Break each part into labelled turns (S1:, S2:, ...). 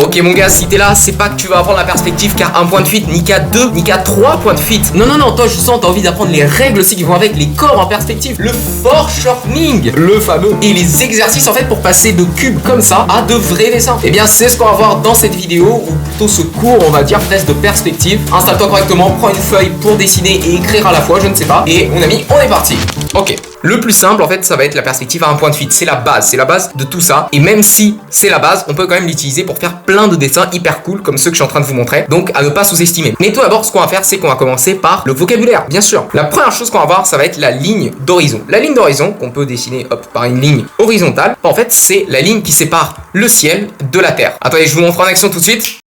S1: Ok mon gars, si t'es là, c'est pas que tu vas apprendre la perspective qu'à un point de fuite, ni qu'à 2, ni qu'à 3 points de fuite. Non, non, non, toi je sens t'as envie d'apprendre les règles aussi qui vont avec, les corps en perspective, le foreshortening, le fameux, et les exercices en fait pour passer de cubes comme ça à de vrais dessins. Et bien c'est ce qu'on va voir dans cette vidéo, ou plutôt ce cours, on va dire, test de perspective. Installe-toi correctement, prends une feuille pour dessiner et écrire à la fois, je ne sais pas. Et mon ami, on est parti. Ok. Le plus simple en fait ça va être la perspective à un point de fuite, c'est la base de tout ça, et même si c'est la base, on peut quand même l'utiliser pour faire plein de dessins hyper cool comme ceux que je suis en train de vous montrer, donc à ne pas sous-estimer. Mais tout d'abord ce qu'on va faire c'est qu'on va commencer par le vocabulaire, bien sûr. La première chose qu'on va voir ça va être la ligne d'horizon. La ligne d'horizon qu'on peut dessiner hop, par une ligne horizontale, en fait c'est la ligne qui sépare le ciel de la terre. Attendez, je vous montre en action tout de suite.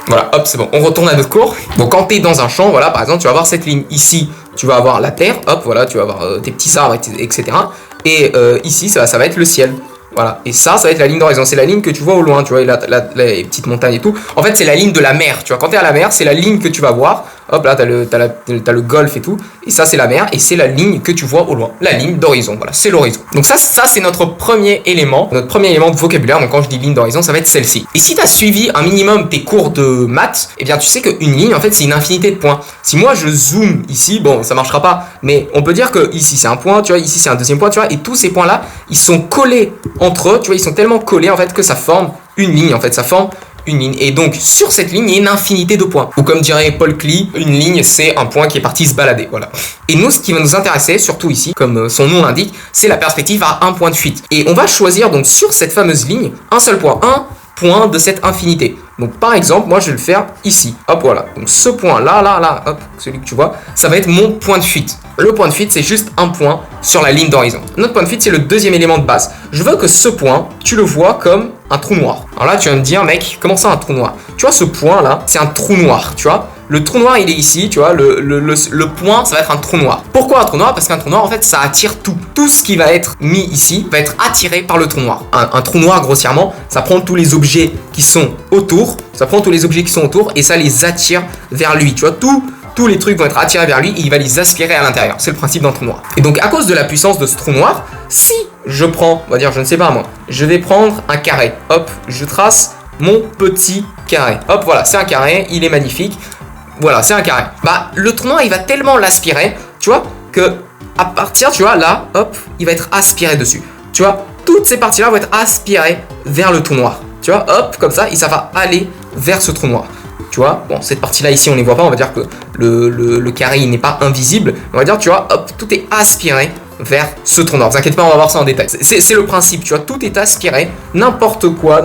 S1: Voilà, hop, c'est bon, on retourne à notre cours. Donc quand tu es dans un champ, voilà, par exemple, tu vas avoir cette ligne ici, tu vas avoir la terre, hop, voilà, tu vas avoir tes petits arbres, etc. Et ici, ça va être le ciel. Voilà, et ça va être la ligne d'horizon, c'est la ligne que tu vois au loin, tu vois, les petites montagnes et tout. En fait, c'est la ligne de la mer, tu vois, quand tu es à la mer, c'est la ligne que tu vas voir. Hop, là, t'as le golfe et tout. Et ça, c'est la mer. Et c'est la ligne que tu vois au loin. La ligne d'horizon. Voilà, c'est l'horizon. Donc ça c'est notre premier élément. Notre premier élément de vocabulaire. Donc quand je dis ligne d'horizon, ça va être celle-ci. Et si tu as suivi un minimum tes cours de maths, eh bien, tu sais qu'une ligne, en fait, c'est une infinité de points. Si moi, je zoome ici, bon, ça marchera pas. Mais on peut dire que ici, c'est un point, tu vois. Ici, c'est un deuxième point, tu vois. Et tous ces points-là, ils sont collés entre eux. Tu vois, ils sont tellement collés, en fait, que ça forme une ligne. En fait, ça forme une ligne. Et donc, sur cette ligne, il y a une infinité de points. Ou comme dirait Paul Klee, une ligne, c'est un point qui est parti se balader. Voilà. Et nous, ce qui va nous intéresser, surtout ici, comme son nom l'indique, c'est la perspective à un point de fuite. Et on va choisir donc sur cette fameuse ligne, un seul point. Un point de cette infinité. Donc, par exemple, moi, je vais le faire ici. Hop, voilà. Donc, ce point là, hop, celui que tu vois, ça va être mon point de fuite. Le point de fuite, c'est juste un point sur la ligne d'horizon. Notre point de fuite, c'est le deuxième élément de base. Je veux que ce point, tu le vois comme un trou noir. Alors là, tu vas me dire, mec, comment ça un trou noir? Tu vois, ce point-là, c'est un trou noir, tu vois. Le trou noir, il est ici, tu vois, le point, ça va être un trou noir. Pourquoi un trou noir? Parce qu'un trou noir, en fait, ça attire tout. Tout ce qui va être mis ici va être attiré par le trou noir. Un trou noir, grossièrement, ça prend tous les objets qui sont autour, et ça les attire vers lui, tu vois, tous les trucs vont être attirés vers lui et il va les aspirer à l'intérieur. C'est le principe d'un trou noir. Et donc, à cause de la puissance de ce trou noir, si je prends, on va dire, je ne sais pas moi, je vais prendre un carré. Hop, je trace mon petit carré. Hop, voilà, c'est un carré, il est magnifique. Voilà, c'est un carré. Bah, le trou noir, il va tellement l'aspirer, tu vois, que à partir, tu vois, là, hop, il va être aspiré dessus. Tu vois, toutes ces parties-là vont être aspirées vers le trou noir. Tu vois, hop, comme ça, et ça va aller vers ce trou noir. Tu vois, bon, cette partie-là ici, on ne les voit pas, on va dire que le carré, il n'est pas invisible. On va dire, tu vois, hop, tout est aspiré vers ce trou noir. Ne vous inquiétez pas, on va voir ça en détail. C'est le principe, tu vois, tout est aspiré, n'importe quoi,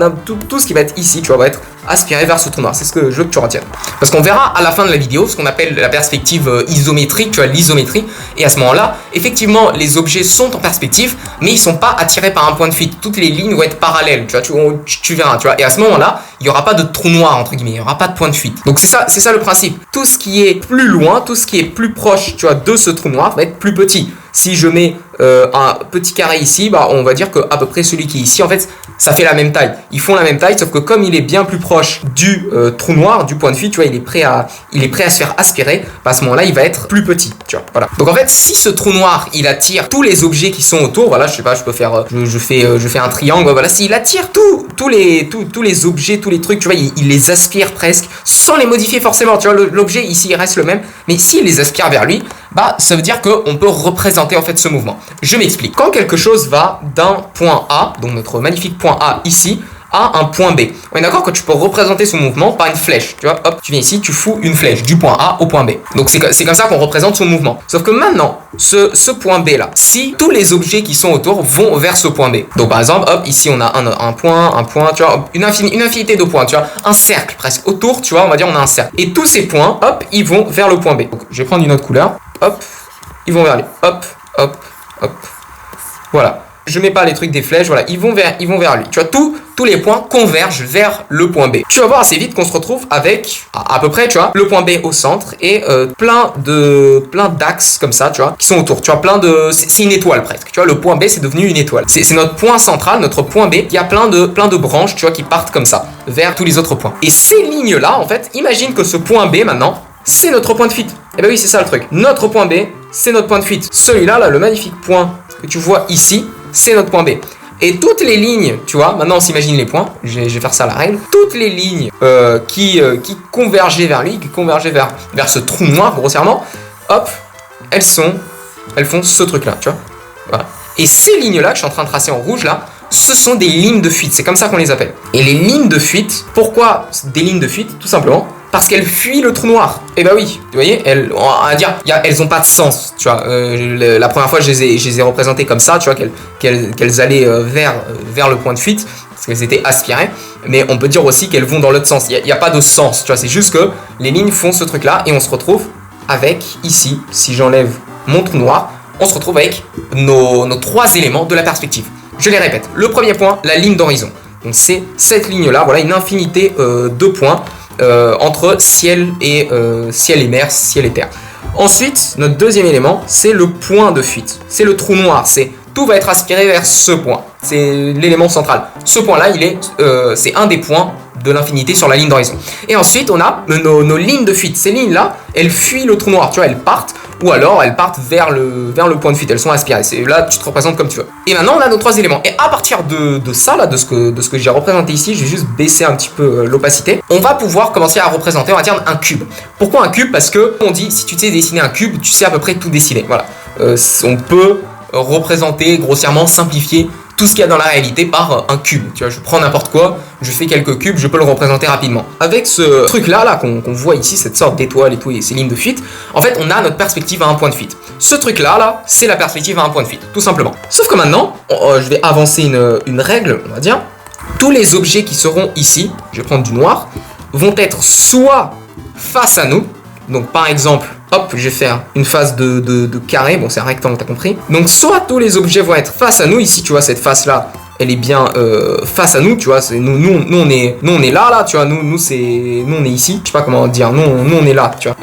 S1: tout ce qui va être ici, tu vois, va être aspiré vers ce trou noir. C'est ce que je veux que tu retiennes. Parce qu'on verra à la fin de la vidéo ce qu'on appelle la perspective isométrique, tu vois, l'isométrie. Et à ce moment-là, effectivement, les objets sont en perspective, mais ils ne sont pas attirés par un point de fuite. Toutes les lignes vont être parallèles, tu vois, tu verras, tu vois. Et à ce moment-là, il n'y aura pas de trou noir, entre guillemets, il n'y aura pas de point de fuite. Donc c'est ça le principe. Tout ce qui est plus loin, tout ce qui est plus proche, tu vois, de ce trou noir va être plus petit. Si je mets un petit carré ici, bah, on va dire que à peu près celui qui est ici, en fait, ça fait la même taille. Ils font la même taille, sauf que comme il est bien plus proche du trou noir, du point de fuite, tu vois, il est prêt à se faire aspirer. Bah, à ce moment-là, il va être plus petit, tu vois. Voilà. Donc en fait, si ce trou noir, il attire tous les objets qui sont autour, voilà, je sais pas, je peux faire, je fais un triangle, voilà, s'il attire tous les objets, tous les trucs, tu vois, il les aspire presque, sans les modifier forcément, tu vois, l'objet ici, il reste le même, mais s'il les aspire vers lui, bah, ça veut dire qu'on peut représenter en fait ce mouvement. Je m'explique. Quand quelque chose va d'un point A, donc notre magnifique point A ici, à un point B. On est d'accord que tu peux représenter ce mouvement par une flèche. Tu vois, hop, tu viens ici, tu fous une flèche du point A au point B. Donc c'est comme ça qu'on représente son mouvement. Sauf que maintenant, ce point B là, si tous les objets qui sont autour vont vers ce point B. Donc par exemple, hop, ici on a un point, tu vois, une infinité de points, tu vois, un cercle presque autour, tu vois, on va dire on a un cercle. Et tous ces points, hop, ils vont vers le point B. Donc je vais prendre une autre couleur, hop, ils vont vers lui, hop, hop, hop. Voilà. Je mets pas les trucs des flèches, voilà, ils vont vers lui. Tu vois, tous les points convergent vers le point B. Tu vas voir assez vite qu'on se retrouve avec, à peu près, tu vois, le point B au centre et plein d'axes comme ça, tu vois, qui sont autour. Tu vois, c'est une étoile presque. Tu vois, le point B, c'est devenu une étoile. C'est notre point central, notre point B. Il y a plein de branches, tu vois, qui partent comme ça, vers tous les autres points. Et ces lignes-là, en fait, imagine que ce point B, maintenant, c'est notre point de fuite. Et ben oui, c'est ça le truc. Notre point B, c'est notre point de fuite. Celui-là, là, le magnifique point que tu vois ici, c'est notre point B. Et toutes les lignes, tu vois, maintenant on s'imagine les points, je vais faire ça à la règle, toutes les lignes qui convergeaient vers lui, qui convergeaient vers ce trou noir, grossièrement, hop, elles font ce truc-là, tu vois. Voilà. Et ces lignes-là que je suis en train de tracer en rouge, là, ce sont des lignes de fuite, c'est comme ça qu'on les appelle. Et les lignes de fuite, pourquoi des lignes de fuite? Tout simplement parce qu'elles fuient le trou noir. Et bah oui, vous voyez, elles ont pas de sens, tu vois. La première fois, je les ai représentées comme ça, tu vois, qu'elles allaient vers le point de fuite, parce qu'elles étaient aspirées. Mais on peut dire aussi qu'elles vont dans l'autre sens. Il n'y a pas de sens, tu vois. C'est juste que les lignes font ce truc-là, et on se retrouve avec, ici, si j'enlève mon trou noir, on se retrouve avec nos 3 éléments de la perspective. Je les répète. Le premier point, la ligne d'horizon. Donc c'est cette ligne-là, voilà, une infinité de points entre ciel et mer, ciel et terre. Ensuite, notre deuxième élément, c'est le point de fuite. C'est le trou noir. Tout va être aspiré vers ce point. C'est l'élément central. Ce point-là, c'est un des points de l'infinité sur la ligne d'horizon. Et ensuite, on a nos lignes de fuite. Ces lignes-là, elles fuient le trou noir. Tu vois, elles partent. Ou alors elles partent vers le point de fuite, elles sont aspirées. Là, tu te représentes comme tu veux. Et maintenant, on a nos 3 éléments. Et à partir de ça, là, de ce que j'ai représenté ici, je vais juste baisser un petit peu l'opacité. On va pouvoir commencer à représenter, on va dire, un cube. Pourquoi un cube? Parce que on dit, si tu sais dessiner un cube, tu sais à peu près tout dessiner. Voilà. On peut représenter, grossièrement, simplifier tout ce qu'il y a dans la réalité par un cube. Tu vois, je prends n'importe quoi, je fais quelques cubes, je peux le représenter rapidement. Avec ce truc-là qu'on voit ici, cette sorte d'étoile et tout, et ces lignes de fuite, en fait, on a notre perspective à un point de fuite. Ce truc-là, c'est la perspective à un point de fuite, tout simplement. Sauf que maintenant, je vais avancer une règle, on va dire. Tous les objets qui seront ici, je vais prendre du noir, vont être soit face à nous, donc par exemple, hop, je vais faire une face de carré, bon c'est un rectangle, t'as compris. Donc soit tous les objets vont être face à nous, ici tu vois cette face là, elle est bien face à nous, tu vois, nous on est là, tu vois, nous on est ici, je sais pas comment dire, nous on est là, tu vois,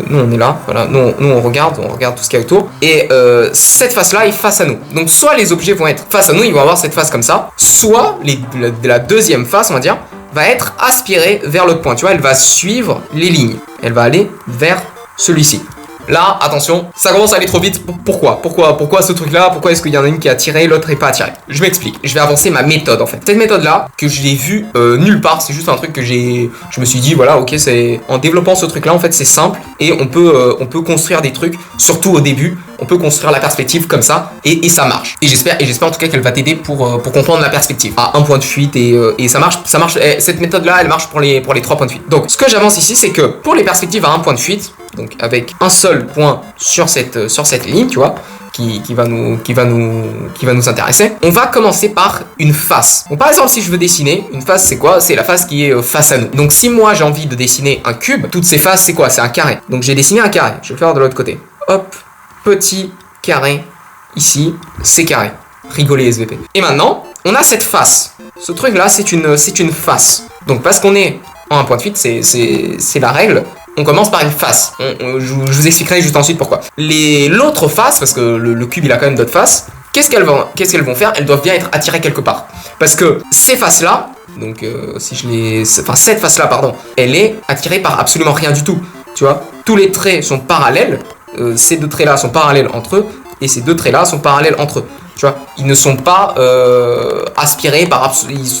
S1: nous on est là, voilà, nous on regarde tout ce qu'il y a autour, et cette face là est face à nous. Donc soit les objets vont être face à nous, ils vont avoir cette face comme ça, soit la deuxième face, on va dire, va être aspirée vers l'autre point, tu vois, elle va suivre les lignes, elle va aller vers celui-ci. Là, attention, ça commence à aller trop vite. Pourquoi ce truc-là? Pourquoi est-ce qu'il y en a une qui est attirée, l'autre n'est pas attirée? Je m'explique. Je vais avancer ma méthode en fait. Cette méthode-là, que je l'ai vue nulle part, c'est juste un truc que je me suis dit, voilà, ok, c'est en développant ce truc-là, en fait, c'est simple et on peut construire des trucs, surtout au début. On peut construire la perspective comme ça et ça marche. Et j'espère en tout cas qu'elle va t'aider pour comprendre la perspective à un point de fuite et ça marche. Cette méthode-là, elle marche pour les 3 points de fuite. Donc, ce que j'avance ici, c'est que pour les perspectives à un point de fuite, donc avec un seul point sur cette ligne, tu vois, qui va nous intéresser, on va commencer par une face. Donc par exemple, si je veux dessiner une face, c'est quoi? C'est la face qui est face à nous. Donc si moi j'ai envie de dessiner un cube, toutes ces faces, c'est quoi? C'est un carré. Donc j'ai dessiné un carré. Je vais le faire de l'autre côté. Hop, petit carré ici, c'est carré. Rigolez SVP. Et maintenant, on a cette face. Ce truc là, c'est une face. Donc parce qu'on est en un point de fuite, c'est la règle. On commence par une face. Je vous expliquerai juste ensuite pourquoi. L'autre face, parce que le cube il a quand même d'autres faces, qu'est-ce qu'elles vont faire? Elles doivent bien être attirées quelque part. Parce que ces faces-là, donc cette face-là, pardon, elle est attirée par absolument rien du tout. Tu vois, tous les traits sont parallèles. Ces 2 traits-là sont parallèles entre eux, et ces 2 traits-là sont parallèles entre eux. Tu vois, ils ne sont pas aspirés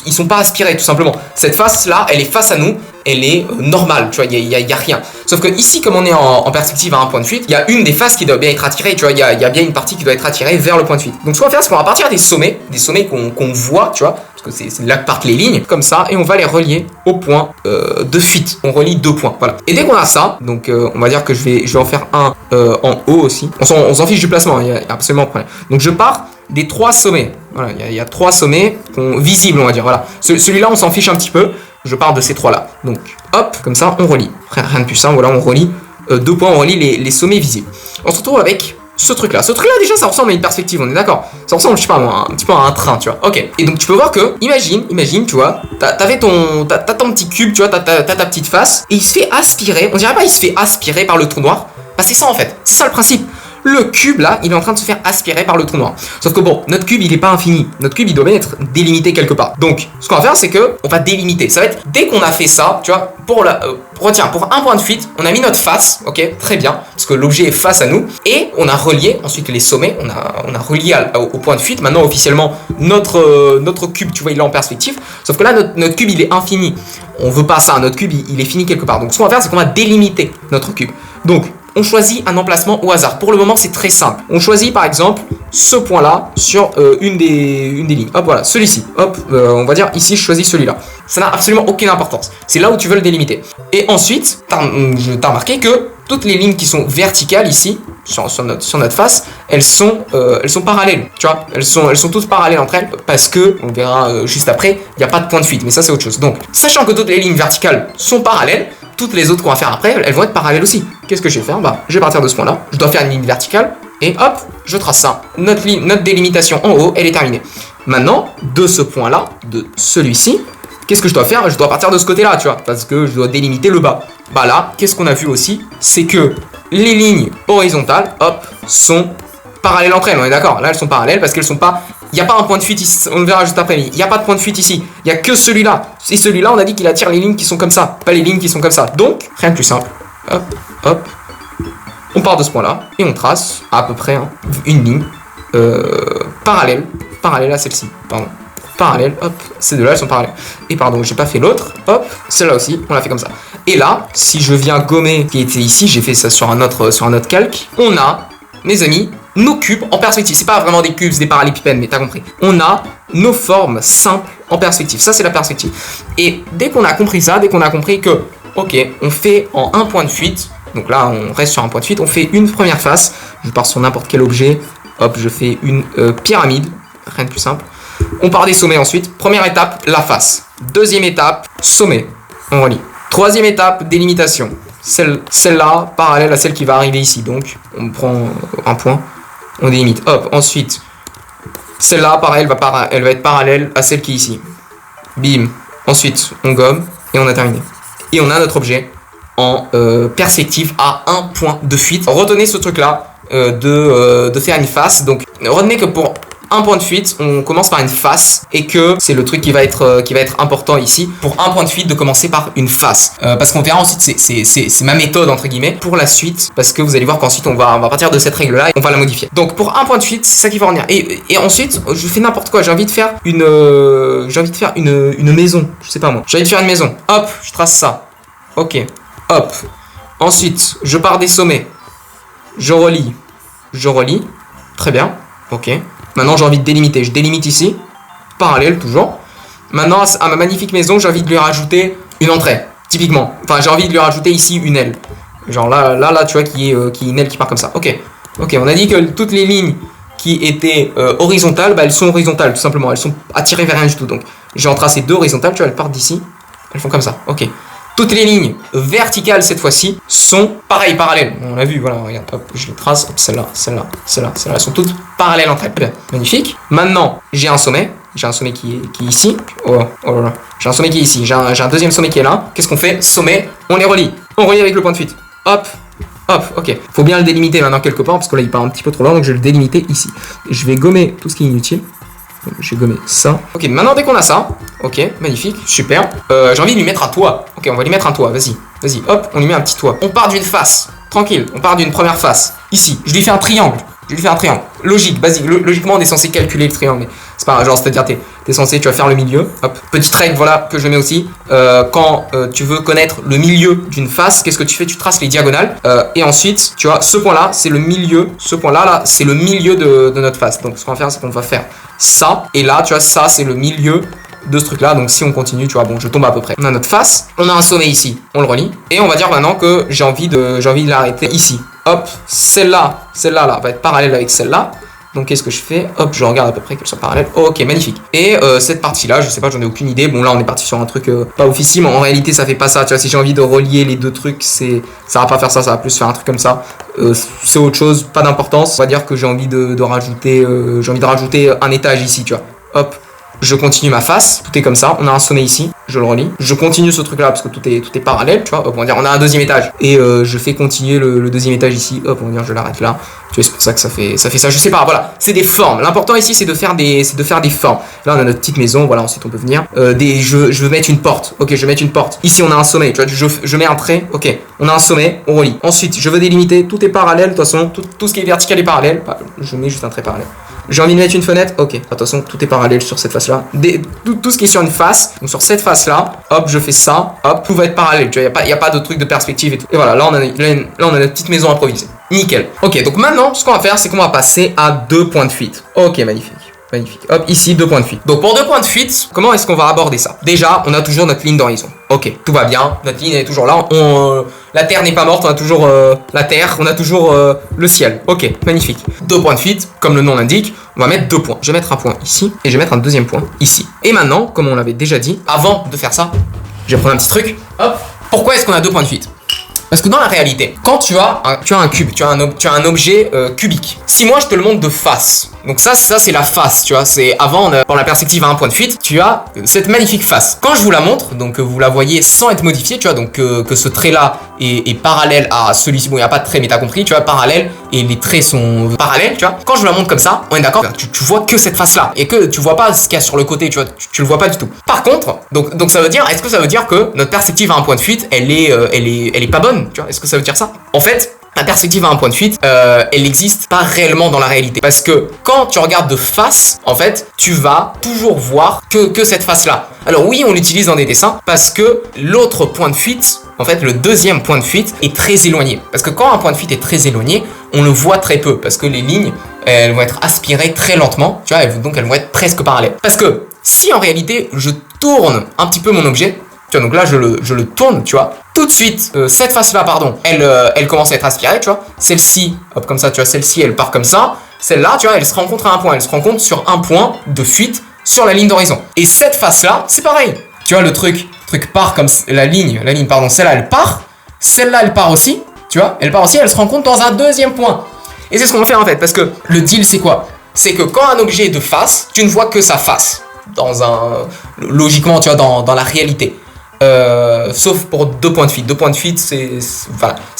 S1: ils sont pas aspirés tout simplement. Cette face-là, elle est face à nous, elle est normale, tu vois, il y a rien. Sauf que ici, comme on est en perspective à un point de fuite, il y a une des faces qui doit bien être attirée, tu vois, il y a bien une partie qui doit être attirée vers le point de fuite. Donc ce qu'on va faire, c'est qu'on va partir des sommets qu'on voit, tu vois, parce que c'est là que partent les lignes, comme ça, et on va les relier au point de fuite. On relie 2 points, voilà. Et dès qu'on a ça, donc on va dire que je vais en faire un en haut aussi. On s'en fiche du placement, il y a absolument pas de problème. Donc je pars des 3 sommets. Voilà, il y a 3 sommets visibles, on va dire. Voilà. Celui-là, on s'en fiche un petit peu. Je pars de ces 3-là. Donc, hop, comme ça, on relie. Rien de plus simple. Voilà, on relie 2 points, on relie les sommets visibles. On se retrouve avec ce truc-là. Ce truc-là, déjà, ça ressemble à une perspective, on est d'accord? Ça ressemble, je sais pas moi, un petit peu à un train, tu vois. Ok. Et donc, tu peux voir que, imagine, tu vois, t'as ton petit cube, tu vois, t'as ta petite face, et il se fait aspirer. On dirait pas il se fait aspirer par le trou noir. Bah, c'est ça, en fait. C'est ça le principe. le cube là, il est en train de se faire aspirer par le trou noir. Sauf que bon, notre cube il est pas infini. Notre cube il doit bien être délimité quelque part. Donc, ce qu'on va faire, c'est que on va délimiter. Ça va être dès qu'on a fait ça, tu vois, pour un point de fuite, on a mis notre face, ok, très bien, parce que l'objet est face à nous, et on a relié ensuite les sommets, on a relié au point de fuite. Maintenant, officiellement, notre cube, tu vois, il est en perspective. Sauf que là, notre cube il est infini. On veut pas ça. Notre cube il est fini quelque part. Donc, ce qu'on va faire, c'est qu'on va délimiter notre cube. Donc, on choisit un emplacement au hasard. Pour le moment, c'est très simple. On choisit par exemple ce point-là sur une des lignes. Hop, voilà, celui-ci. Hop, on va dire ici, je choisis celui-là. Ça n'a absolument aucune importance. C'est là où tu veux le délimiter. Et ensuite, t'as remarqué que toutes les lignes qui sont verticales ici, sur notre face, elles sont parallèles. Tu vois, elles sont toutes parallèles entre elles parce que, on verra juste après, il n'y a pas de point de fuite. Mais ça, c'est autre chose. Donc, sachant que toutes les lignes verticales sont parallèles, toutes les autres qu'on va faire après, elles vont être parallèles aussi. Qu'est-ce que je vais faire? Bah, je vais partir de ce point-là. Je dois faire une ligne verticale. Et hop, je trace ça. Notre délimitation en haut, elle est terminée. Maintenant, de ce point-là, de celui-ci, qu'est-ce que je dois faire? Je dois partir de ce côté-là, tu vois, parce que je dois délimiter le bas. Bah là, qu'est-ce qu'on a vu aussi? C'est que les lignes horizontales, hop, sont parallèles entre elles. On est d'accord? Là, elles sont parallèles parce qu'elles sont pas... Il n'y a pas un point de fuite ici, on le verra juste après. Il n'y a pas de point de fuite ici. Il n'y a que celui-là. Et celui-là, on a dit qu'il attire les lignes qui sont comme ça, pas les lignes qui sont comme ça. Donc, rien de plus simple. Hop, hop. On part de ce point-là et on trace à peu près une ligne parallèle à celle-ci. Pardon. Parallèle, hop. Ces deux-là, elles sont parallèles. Et pardon, j'ai pas fait l'autre. Hop, celle-là aussi, on l'a fait comme ça. Et là, si je viens gommer ce qui était ici, j'ai fait ça sur un autre calque. On a, mes amis, nos cubes en perspective. C'est pas vraiment des cubes, c'est des parallélépipèdes, mais t'as compris. On a nos formes simples en perspective. Ça, c'est la perspective. Et dès qu'on a compris ça, dès qu'on a compris que, ok, on fait en un point de fuite, donc là, on reste sur un point de fuite, on fait une première face. Je pars sur n'importe quel objet. Hop, je fais une pyramide. Rien de plus simple. On part des sommets ensuite. Première étape, la face. Deuxième étape, sommet. On relie. Troisième étape, délimitation. Celle-là, parallèle à celle qui va arriver ici. Donc, on prend un point, on délimite. Hop, ensuite, celle-là, pareil, elle va être parallèle à celle qui est ici. Bim. Ensuite, on gomme et on a terminé. Et on a notre objet en perspective à un point de fuite. Retenez ce truc-là de faire une face. Donc, retenez que pour un point de fuite, on commence par une face et que c'est le truc qui va être important ici. Pour un point de fuite, de commencer par une face. Parce qu'on verra ensuite, c'est ma méthode entre guillemets pour la suite. Parce que vous allez voir qu'ensuite on va partir de cette règle-là et on va la modifier. Donc pour un point de fuite, c'est ça qu'il faut retenir. Et ensuite, je fais n'importe quoi. J'ai envie de faire une maison. Je sais pas moi. J'ai envie de faire une maison. Hop, je trace ça. Ok. Hop. Ensuite, je pars des sommets. Je relie. Très bien. Ok. Maintenant, j'ai envie de délimiter. Je délimite ici. Parallèle, toujours. Maintenant, à ma magnifique maison, j'ai envie de lui rajouter une entrée. Typiquement. Enfin, j'ai envie de lui rajouter ici une aile. Genre là, tu vois, qui est une aile qui part comme ça. Ok. Ok, on a dit que toutes les lignes qui étaient horizontales, bah, elles sont horizontales, tout simplement. Elles sont attirées vers rien du tout. Donc, j'ai en tracé deux horizontales. Tu vois, elles partent d'ici. Elles font comme ça. Ok. Toutes les lignes verticales, cette fois-ci, sont pareilles, parallèles. On l'a vu, voilà, regarde, hop, je les trace, hop, celle-là, elles sont toutes parallèles entre elles. Bien, magnifique. Maintenant, j'ai un sommet qui est ici. Oh là là. J'ai un sommet qui est ici, j'ai un deuxième sommet qui est là. Qu'est-ce qu'on fait? Sommet, on les relie. On relie avec le point de fuite. Hop, ok. Faut bien le délimiter maintenant quelque part, parce que là, il part un petit peu trop loin, donc je vais le délimiter ici. Je vais gommer tout ce qui est inutile. J'ai gommé ça. Ok, maintenant dès qu'on a ça, ok, magnifique, super. J'ai envie de lui mettre un toit. Ok, on va lui mettre un toit, vas-y, hop, on lui met un petit toit. On part d'une face, tranquille, on part d'une première face. Ici, je lui fais un triangle. Logique, basique. Logiquement, on est censé calculer le triangle. Mais c'est pas genre, c'est-à-dire, t'es censé, tu vas faire le milieu. Hop, petite règle, voilà, que je mets aussi. Quand tu veux connaître le milieu d'une face, qu'est-ce que tu fais? Tu traces les diagonales. Et ensuite, tu vois, ce point-là, c'est le milieu. Ce point-là, là, c'est le milieu de notre face. Donc, ce qu'on va faire, c'est qu'on va faire ça. Et là, tu vois, ça, c'est le milieu de ce truc-là. Donc, si on continue, tu vois, bon, je tombe à peu près. On a notre face. On a un sommet ici. On le relie. Et on va dire maintenant que j'ai envie de l'arrêter ici. Hop, celle-là, là, va être parallèle avec celle-là. Donc, qu'est-ce que je fais? Hop, je regarde à peu près qu'elles soient parallèles. Ok, magnifique. Et cette partie-là, je sais pas, j'en ai aucune idée. Bon, là, on est parti sur un truc pas officiel, mais en réalité, ça fait pas ça. Tu vois, si j'ai envie de relier les deux trucs, ça va pas faire ça, ça va plus faire un truc comme ça. C'est autre chose, pas d'importance. On va dire que j'ai envie de rajouter un étage ici, tu vois. Hop, je continue ma face, tout est comme ça, on a un sommet ici, je le relis, je continue ce truc là parce que tout est parallèle, tu vois, hop, on va dire on a un deuxième étage, et je fais continuer le deuxième étage ici, hop, on va dire je l'arrête là, tu vois, c'est pour ça que ça fait ça, je sais pas, voilà, c'est des formes, l'important ici c'est de faire des formes, là on a notre petite maison, voilà, ensuite on peut venir, je veux mettre une porte, ok, je vais mettre une porte, ici on a un sommet, tu vois, je mets un trait, ok, on a un sommet, on relie, ensuite je veux délimiter, tout est parallèle, de toute façon, tout ce qui est vertical est parallèle, je mets juste un trait parallèle. J'ai envie de mettre une fenêtre, ok. De toute façon, tout est parallèle sur cette face-là. Tout ce qui est sur une face, donc sur cette face-là, hop, je fais ça, hop, tout va être parallèle. Tu vois, il n'y a pas de truc de perspective et tout. Et voilà, là, on a notre petite maison improvisée. Nickel. Ok, donc maintenant, ce qu'on va faire, c'est qu'on va passer à 2 points de fuite. Ok, magnifique. Magnifique. Hop, ici, 2 points de fuite. Donc, pour 2 points de fuite, comment est-ce qu'on va aborder ça? Déjà, on a toujours notre ligne d'horizon. Ok, tout va bien. Notre ligne est toujours là. La Terre n'est pas morte. On a toujours la Terre. On a toujours le ciel. Ok, magnifique. 2 points de fuite, comme le nom l'indique. On va mettre 2 points. Je vais mettre un point ici et je vais mettre un deuxième point ici. Et maintenant, comme on l'avait déjà dit, avant de faire ça, je vais prendre un petit truc. Hop. Pourquoi est-ce qu'on a 2 points de fuite? Parce que dans la réalité, quand tu as un cube, tu as un objet cubique. Si moi je te le montre de face, donc ça c'est la face, tu vois, c'est avant, pour la perspective à un point de fuite, tu as cette magnifique face. Quand je vous la montre, donc vous la voyez sans être modifiée, tu vois, donc que ce trait-là est parallèle à celui-ci, bon il n'y a pas de trait mais t'as compris, tu vois, parallèle, et les traits sont parallèles, tu vois. Quand je vous la montre comme ça, on est d'accord, tu vois que cette face-là, et que tu vois pas ce qu'il y a sur le côté, tu vois, tu le vois pas du tout. Par contre, donc ça veut dire, est-ce que ça veut dire que notre perspective à un point de fuite, elle est pas bonne, tu vois, est-ce que ça veut dire ça? En fait, la perspective à un point de fuite, elle n'existe pas réellement dans la réalité. Parce que quand tu regardes de face, en fait, tu vas toujours voir que cette face-là. Alors oui, on l'utilise dans des dessins parce que l'autre point de fuite, en fait, le deuxième point de fuite est très éloigné. Parce que quand un point de fuite est très éloigné, on le voit très peu. Parce que les lignes, elles vont être aspirées très lentement. Tu vois, donc elles vont être presque parallèles. Parce que si en réalité, je tourne un petit peu mon objet, tu vois, donc là, je le tourne, tu vois. Tout de suite, cette face-là, pardon, elle commence à être aspirée, tu vois. Celle-ci, hop, comme ça, tu vois, celle-ci, elle part comme ça. Celle-là, tu vois, elle se rencontre à un point. Elle se rencontre sur un point de fuite sur la ligne d'horizon. Et cette face-là, c'est pareil. Tu vois, le truc part comme la ligne, pardon, celle-là, elle part. Celle-là, elle part aussi, tu vois. Elle part aussi, elle se rencontre dans un deuxième point. Et c'est ce qu'on va faire, en fait, parce que le deal, c'est quoi? C'est que quand un objet est de face, tu ne vois que sa face. Logiquement, tu vois, dans la réalité. Sauf pour 2 points de fuite. 2 points de fuite, c'est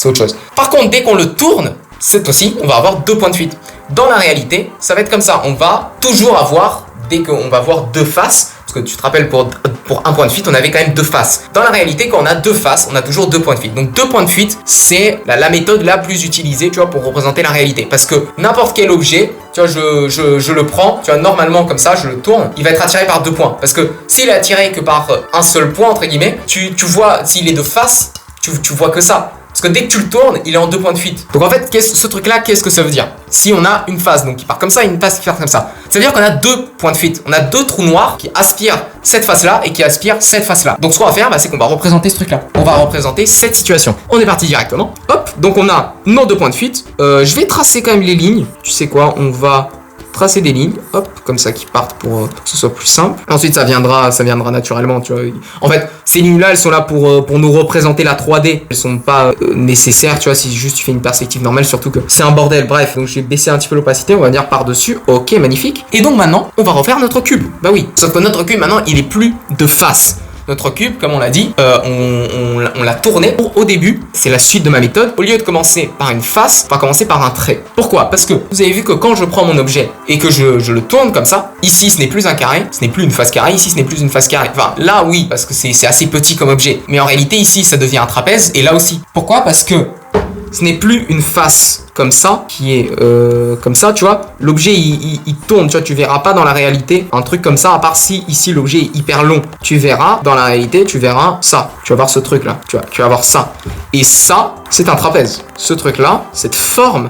S1: autre chose. Par contre, dès qu'on le tourne, cette fois-ci, on va avoir 2 points de fuite. Dans la réalité, ça va être comme ça. On va toujours avoir, dès qu'on va avoir 2 faces, parce que tu te rappelles, pour un point de fuite, on avait quand même 2 faces. Dans la réalité, quand on a 2 faces, on a toujours 2 points de fuite. Donc 2 points de fuite, c'est la méthode la plus utilisée, tu vois, pour représenter la réalité. Parce que n'importe quel objet, tu vois, je le prends, tu vois, normalement comme ça, je le tourne, il va être attiré par 2 points. Parce que s'il est attiré que par un seul point, entre guillemets, tu vois, s'il est de face, tu vois que ça. Parce que dès que tu le tournes, il est en 2 points de fuite. Donc en fait, ce truc-là, qu'est-ce que ça veut dire? Si on a une face, donc qui part comme ça, et une face qui part comme ça, ça veut dire qu'on a 2 points de fuite. On a 2 trous noirs qui aspirent cette face-là et qui aspirent cette face-là. Donc ce qu'on va faire, c'est qu'on va représenter ce truc-là. On va représenter cette situation. On est parti directement. Hop, donc on a nos 2 points de fuite. Je vais tracer quand même les lignes. Tu sais quoi? On va tracer des lignes, hop, comme ça, qui partent pour que ce soit plus simple. Ensuite, ça viendra naturellement, tu vois. En fait, ces lignes-là, elles sont là pour nous représenter la 3D. Elles sont pas nécessaires, tu vois, si juste tu fais une perspective normale, surtout que c'est un bordel. Bref, donc je vais baisser un petit peu l'opacité, on va venir par-dessus. Ok, magnifique. Et donc maintenant, on va refaire notre cube. Bah oui, sauf que notre cube, maintenant, il est plus de face. Notre cube, comme on l'a dit, on l'a tourné. Au début, c'est la suite de ma méthode. Au lieu de commencer par une face, on va commencer par un trait. Pourquoi? Parce que vous avez vu que quand je prends mon objet et que je le tourne comme ça, ici ce n'est plus un carré, ce n'est plus une face carrée, ici ce n'est plus une face carrée. Enfin, là oui, parce que c'est assez petit comme objet. Mais en réalité, ici, ça devient un trapèze et là aussi. Pourquoi? Parce que ce n'est plus une face comme ça, qui est comme ça, tu vois. L'objet, il tourne, tu vois, tu verras pas dans la réalité un truc comme ça, à part si ici l'objet est hyper long. Tu verras, dans la réalité, tu verras ça. Tu vas voir ce truc-là, tu vas voir ça. Et ça, c'est un trapèze. Ce truc-là, cette forme,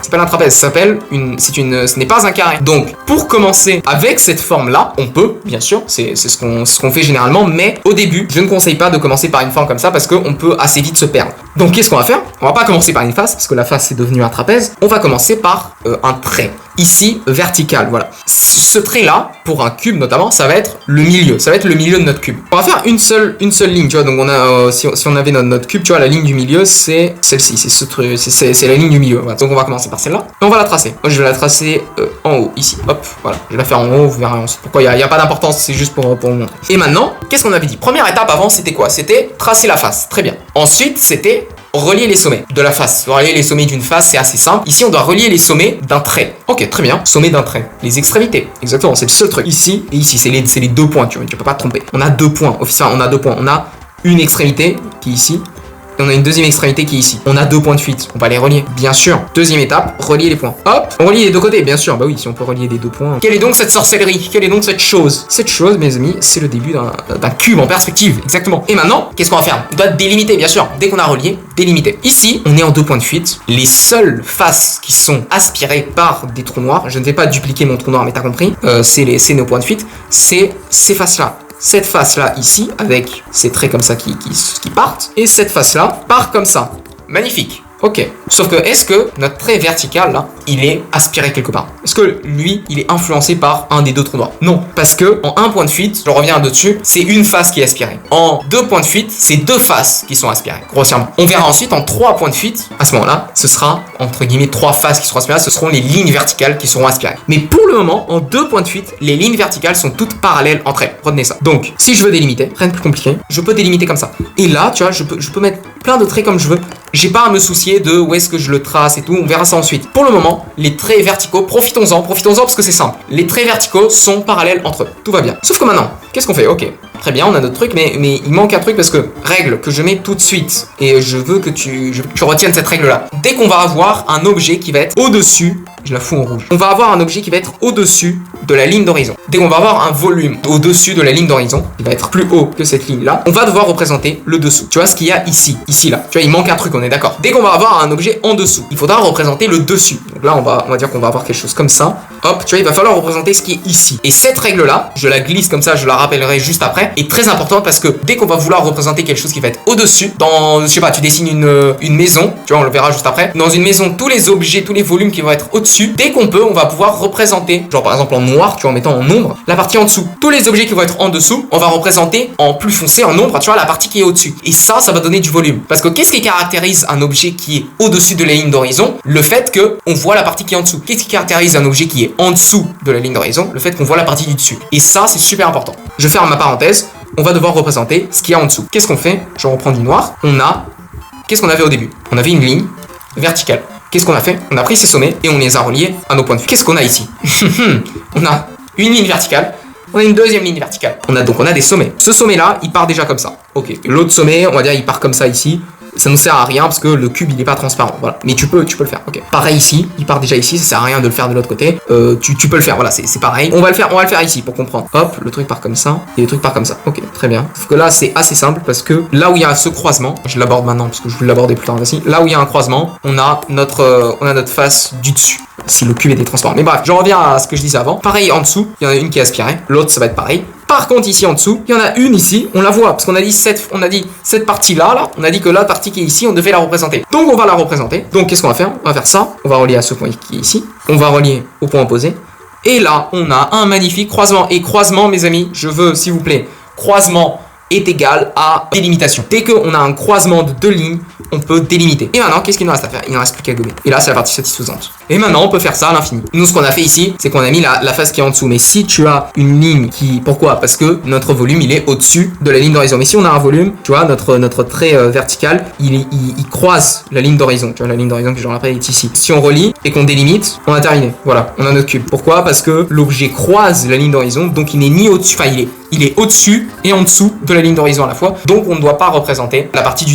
S1: c'est pas un trapèze, ça s'appelle ce n'est pas un carré. Donc, pour commencer avec cette forme-là, on peut, bien sûr, c'est ce qu'on fait généralement, mais au début, je ne conseille pas de commencer par une forme comme ça parce qu'on peut assez vite se perdre. Donc, qu'est-ce qu'on va faire? On va pas commencer par une face, parce que la face est devenue un trapèze. On va commencer par un trait. ici vertical, voilà. Ce trait-là, pour un cube notamment, ça va être le milieu. Ça va être le milieu de notre cube. On va faire une seule ligne, tu vois. Donc on a, si on avait notre cube, tu vois, la ligne du milieu, c'est celle-ci, c'est ce truc, c'est la ligne du milieu. Voilà. Donc on va commencer par celle-là. Et on va la tracer. Moi, je vais la tracer en haut, ici. Hop, voilà. Je vais la faire en haut, vous verrez ensuite pourquoi. Il n'y a pas d'importance, c'est juste pour vous montrer. Et maintenant, qu'est-ce qu'on avait dit? Première étape avant, c'était quoi? C'était tracer la face. Très bien. Ensuite, c'était relier les sommets de la face. Relier les sommets d'une face, c'est assez simple. Ici, on doit relier les sommets d'un trait. Ok, très bien. Sommet d'un trait. Les extrémités. Exactement, c'est le seul truc. Ici et ici, c'est les deux points, tu vois. Tu peux pas te tromper. On a deux points. Enfin, on a deux points. On a une extrémité qui est ici. Et on a une deuxième extrémité qui est ici. On a deux points de fuite. On va les relier. Bien sûr. Deuxième étape, relier les points. Hop, on relie les deux côtés. Bien sûr. Bah oui, si on peut relier les deux points. Quelle est donc cette sorcellerie? Quelle est donc cette chose? Cette chose, mes amis, c'est le début d'un cube en perspective. Exactement. Et maintenant, qu'est-ce qu'on va faire? On doit délimiter, bien sûr. Dès qu'on a relié, délimiter. Ici, on est en deux points de fuite. Les seules faces qui sont aspirées par des trous noirs, je ne vais pas dupliquer mon trou noir, mais t'as compris, c'est nos points de fuite, c'est ces faces-là. Cette face-là, ici, avec ces traits comme ça qui partent, et cette face-là part comme ça. Magnifique. Ok. Sauf que, est-ce que notre trait vertical, là, il est aspiré quelque part? Est-ce que lui, il est influencé par un des deux trous noirs? Non. Parce que, en un point de fuite, je reviens dessus, c'est une face qui est aspirée. En deux points de fuite, c'est deux faces qui sont aspirées, grossièrement. On verra ensuite, en trois points de fuite, à ce moment-là, ce sera, entre guillemets, trois faces qui seront aspirées, ce seront les lignes verticales qui seront aspirées. Mais pour le moment, en deux points de fuite, les lignes verticales sont toutes parallèles entre elles. Retenez ça. Donc, si je veux délimiter, rien de plus compliqué, je peux délimiter comme ça. Et là, tu vois, je peux mettre plein de traits comme je veux. J'ai pas à me soucier de où est-ce que je le trace et tout, on verra ça ensuite. Pour le moment, les traits verticaux, profitons-en parce que c'est simple. Les traits verticaux sont parallèles entre eux, tout va bien. Sauf que maintenant, qu'est-ce qu'on fait? Ok, très bien, on a notre truc, mais il manque un truc parce que, règle que je mets tout de suite, et je veux que tu retiennes cette règle-là. Dès qu'on va avoir un objet qui va être au-dessus, je la fous en rouge, on va avoir un objet qui va être au-dessus de la ligne d'horizon. Dès qu'on va avoir un volume au-dessus de la ligne d'horizon, il va être plus haut que cette ligne-là, on va devoir représenter le dessous. Tu vois ce qu'il y a ici, là. Tu vois, il manque un truc, on est d'accord. Dès qu'on va avoir un objet en dessous, il faudra représenter le dessus. Donc là, on va dire qu'on va avoir quelque chose comme ça. Hop, tu vois, il va falloir représenter ce qui est ici. Et cette règle-là, je la glisse comme ça, je la rappellerai juste après, est très importante parce que dès qu'on va vouloir représenter quelque chose qui va être au-dessus, dans, je sais pas, tu dessines une maison, tu vois, on le verra juste après. Dans une maison, tous les objets, tous les volumes qui vont être au-dessus, dès qu'on peut, on va pouvoir représenter, genre par exemple en noir, tu vois, en mettant en ombre, la partie en dessous. Tous les objets qui vont être en dessous, on va représenter en plus foncé, en ombre, tu vois, la partie qui est au-dessus. Et ça va donner du volume. Parce que qu'est-ce qui caractérise un objet qui est au-dessus de la ligne d'horizon? Le fait que on voit la partie qui est en dessous. Qu'est-ce qui caractérise un objet qui est en dessous de la ligne d'horizon? Le fait qu'on voit la partie du dessus. Et ça, c'est super important. Je ferme ma parenthèse. On va devoir représenter ce qu'il y a en dessous. Qu'est-ce qu'on fait? Je reprends du noir. Qu'est-ce qu'on avait au début? On avait une ligne verticale. Qu'est-ce qu'on a fait? On a pris ces sommets et on les a reliés à nos points de vue. Qu'est-ce qu'on a ici? On a une ligne verticale. On a une deuxième ligne verticale. On a des sommets. Ce sommet-là, il part déjà comme ça. Ok. L'autre sommet, on va dire, il part comme ça ici. Ça nous sert à rien parce que le cube il est pas transparent, voilà. Mais tu peux le faire, ok. Pareil ici, il part déjà ici, ça sert à rien de le faire de l'autre côté. Tu peux le faire, voilà, c'est pareil. On va le faire ici pour comprendre. Hop, le truc part comme ça et le truc part comme ça. Ok, très bien. Sauf que là c'est assez simple parce que là où il y a ce croisement, je l'aborde maintenant parce que je voulais l'aborder plus tard aussi. Là où il y a un croisement, on a notre face du dessus. Si le cube était transparent. Mais bref, je reviens à ce que je disais avant. Pareil en dessous, il y en a une qui est aspirée, l'autre ça va être pareil. Par contre, ici en dessous, il y en a une ici, on la voit, parce qu'on a dit cette partie-là, on a dit que la partie qui est ici, on devait la représenter. Donc on va la représenter. Donc qu'est-ce qu'on va faire? On va faire ça, on va relier à ce point qui est ici, on va relier au point opposé. Et là, on a un magnifique croisement. Et croisement, mes amis, je veux, s'il vous plaît, croisement est égal à délimitation. Dès qu'on a un croisement de deux lignes, on peut délimiter. Et maintenant, qu'est-ce qu'il nous reste à faire? Il ne reste plus qu'à gommer. Et là, c'est la partie satisfaisante. Et maintenant, on peut faire ça à l'infini. Nous, ce qu'on a fait ici, c'est qu'on a mis la face qui est en dessous. Mais si tu as une ligne qui... Pourquoi? Parce que notre volume, il est au-dessus de la ligne d'horizon. Mais si on a un volume, tu vois, notre trait vertical, il croise la ligne d'horizon. Tu vois, la ligne d'horizon que je rappelle est ici. Si on relie et qu'on délimite, on a terminé. Voilà, on a notre cube. Pourquoi? Parce que l'objet croise la ligne d'horizon, donc il n'est ni au-dessus, enfin il est au-dessus et en dessous de la ligne d'horizon à la fois. Donc on ne doit pas représenter la partie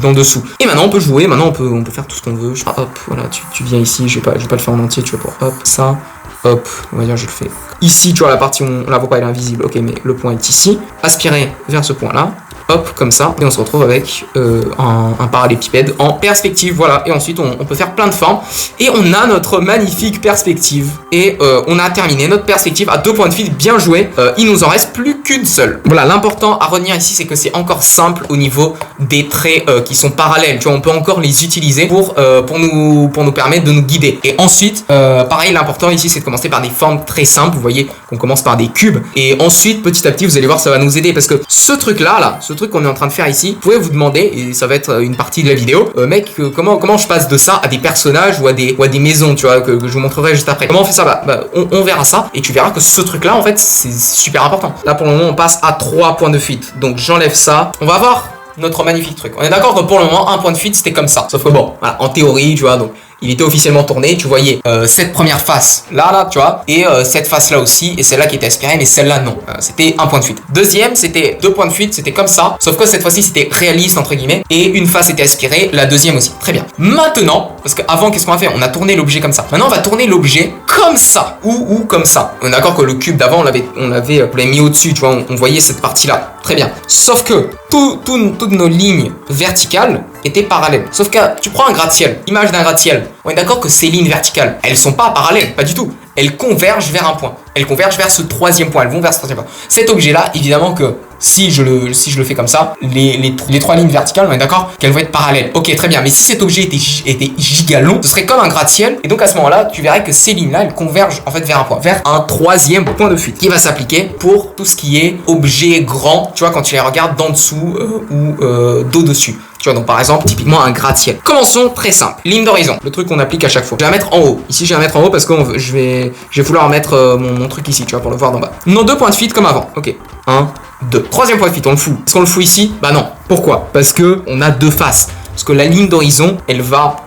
S1: d'en dessous. Et maintenant on peut jouer, maintenant on peut faire tout ce qu'on veut. Hop, voilà, tu viens ici, je vais pas le faire en entier, tu vas pour hop, ça, hop, on va dire je le fais. Ici, tu vois la partie, on la voit pas, elle est invisible, ok, mais le point est ici. Aspirer vers ce point-là. hop, comme ça, et on se retrouve avec un parallélépipède en perspective, voilà, et ensuite on peut faire plein de formes, et on a notre magnifique perspective, et on a terminé notre perspective à 2 points de fil, bien joué, il nous en reste plus qu'une seule. Voilà, l'important à retenir ici, c'est que c'est encore simple au niveau des traits qui sont parallèles, tu vois, on peut encore les utiliser pour nous permettre de nous guider, et ensuite, pareil, l'important ici, c'est de commencer par des formes très simples, vous voyez qu'on commence par des cubes, et ensuite, petit à petit, vous allez voir, ça va nous aider, parce que ce truc-là, ce truc qu'on est en train de faire ici, vous pouvez vous demander, et ça va être une partie de la vidéo, mec, comment je passe de ça à des personnages ou à des maisons, tu vois, que je vous montrerai juste après. Comment on fait ça? On verra ça, et tu verras que ce truc-là, en fait, c'est super important. Là, pour le moment, on passe à 3 points de fuite, donc j'enlève ça. On va voir notre magnifique truc. On est d'accord que pour le moment, un point de fuite, c'était comme ça. Sauf que bon, voilà, en théorie, tu vois, donc il était officiellement tourné, tu voyais cette première face là, tu vois, et cette face là aussi, et celle-là qui était aspirée, mais celle-là non, c'était un point de fuite. Deuxième, c'était 2 points de fuite, c'était comme ça, sauf que cette fois-ci c'était réaliste entre guillemets, et une face était aspirée, la deuxième aussi. Très bien. Maintenant, parce qu'avant qu'est-ce qu'on a fait? On a tourné l'objet comme ça. Maintenant on va tourner l'objet comme ça, ou comme ça. On est d'accord que le cube d'avant, on l'avait mis au-dessus, tu vois, on voyait cette partie-là. Très bien. Sauf que toutes nos lignes verticales étaient parallèles. Sauf que tu prends un gratte-ciel, image d'un gratte-ciel. On est d'accord que ces lignes verticales, elles sont pas parallèles, pas du tout. Elles convergent vers un point. Elles convergent vers ce 3e point. Elles vont vers ce 3e point. Cet objet-là, évidemment que si je le fais comme ça, les 3 lignes verticales, on est d'accord qu'elles vont être parallèles. Ok, très bien. Mais si cet objet était giga long, ce serait comme un gratte-ciel. Et donc à ce moment-là, tu verrais que ces lignes-là, elles convergent en fait vers un point, vers un 3e point de fuite qui va s'appliquer pour tout ce qui est objet grand. Tu vois, quand tu les regardes d'en dessous ou d'au-dessus. Tu vois, donc par exemple, typiquement un gratte-ciel. Commençons très simple. Ligne d'horizon, le truc qu'on applique à chaque fois. Je vais la mettre en haut. Ici, je vais la mettre en haut parce que je vais vouloir mettre mon truc ici, tu vois, pour le voir d'en bas. Non, 2 points de fuite comme avant. Ok. 1, 2. 3e point de fuite, on le fout. Est-ce qu'on le fout ici? Bah non. Pourquoi? Parce que on a 2 faces. Parce que la ligne d'horizon, elle va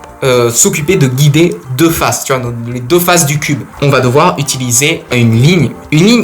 S1: s'occuper de guider 2 faces, tu vois, les 2 faces du cube. On va devoir utiliser une ligne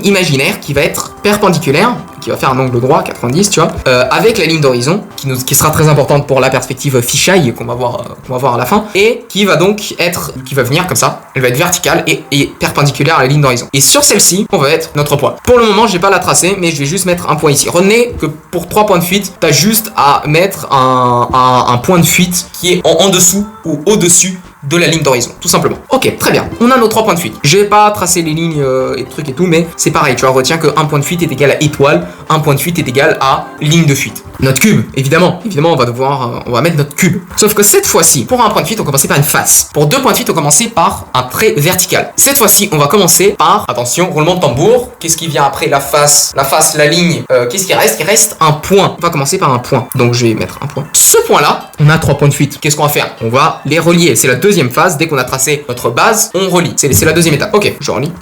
S1: imaginaire qui va être perpendiculaire, qui va faire un angle droit, 90, tu vois, avec la ligne d'horizon, qui sera très importante pour la perspective fisheye qu'on va voir à la fin, et qui va venir comme ça, elle va être verticale et perpendiculaire à la ligne d'horizon. Et sur celle-ci, on va mettre notre point. Pour le moment, je vais pas la tracer, mais je vais juste mettre un point ici. Retenez que pour 3 points de fuite, tu as juste à mettre un point de fuite qui est en dessous ou au-dessus de la ligne d'horizon, tout simplement. Ok, très bien. On a nos 3 points de fuite. Je vais pas tracer les lignes et trucs et tout, mais c'est pareil. Tu vois, retiens que 1 point de fuite est égal à étoile, 1 point de fuite est égal à ligne de fuite. Notre cube, évidemment, on va mettre notre cube. Sauf que cette fois-ci, pour un point de fuite, on va commencer par une face. Pour 2 points de fuite, on va commencer par un trait vertical. Cette fois-ci, on va commencer par, attention, roulement de tambour. Qu'est-ce qui vient après la face, la ligne? Qu'est-ce qui reste? Il reste un point. On va commencer par un point. Donc, je vais mettre un point. Ce point-là, on a 3 points de fuite. Qu'est-ce qu'on va faire? On va les relier. C'est la 2e phase. Dès qu'on a tracé notre base, on relie. C'est la 2e étape. Ok, je relie.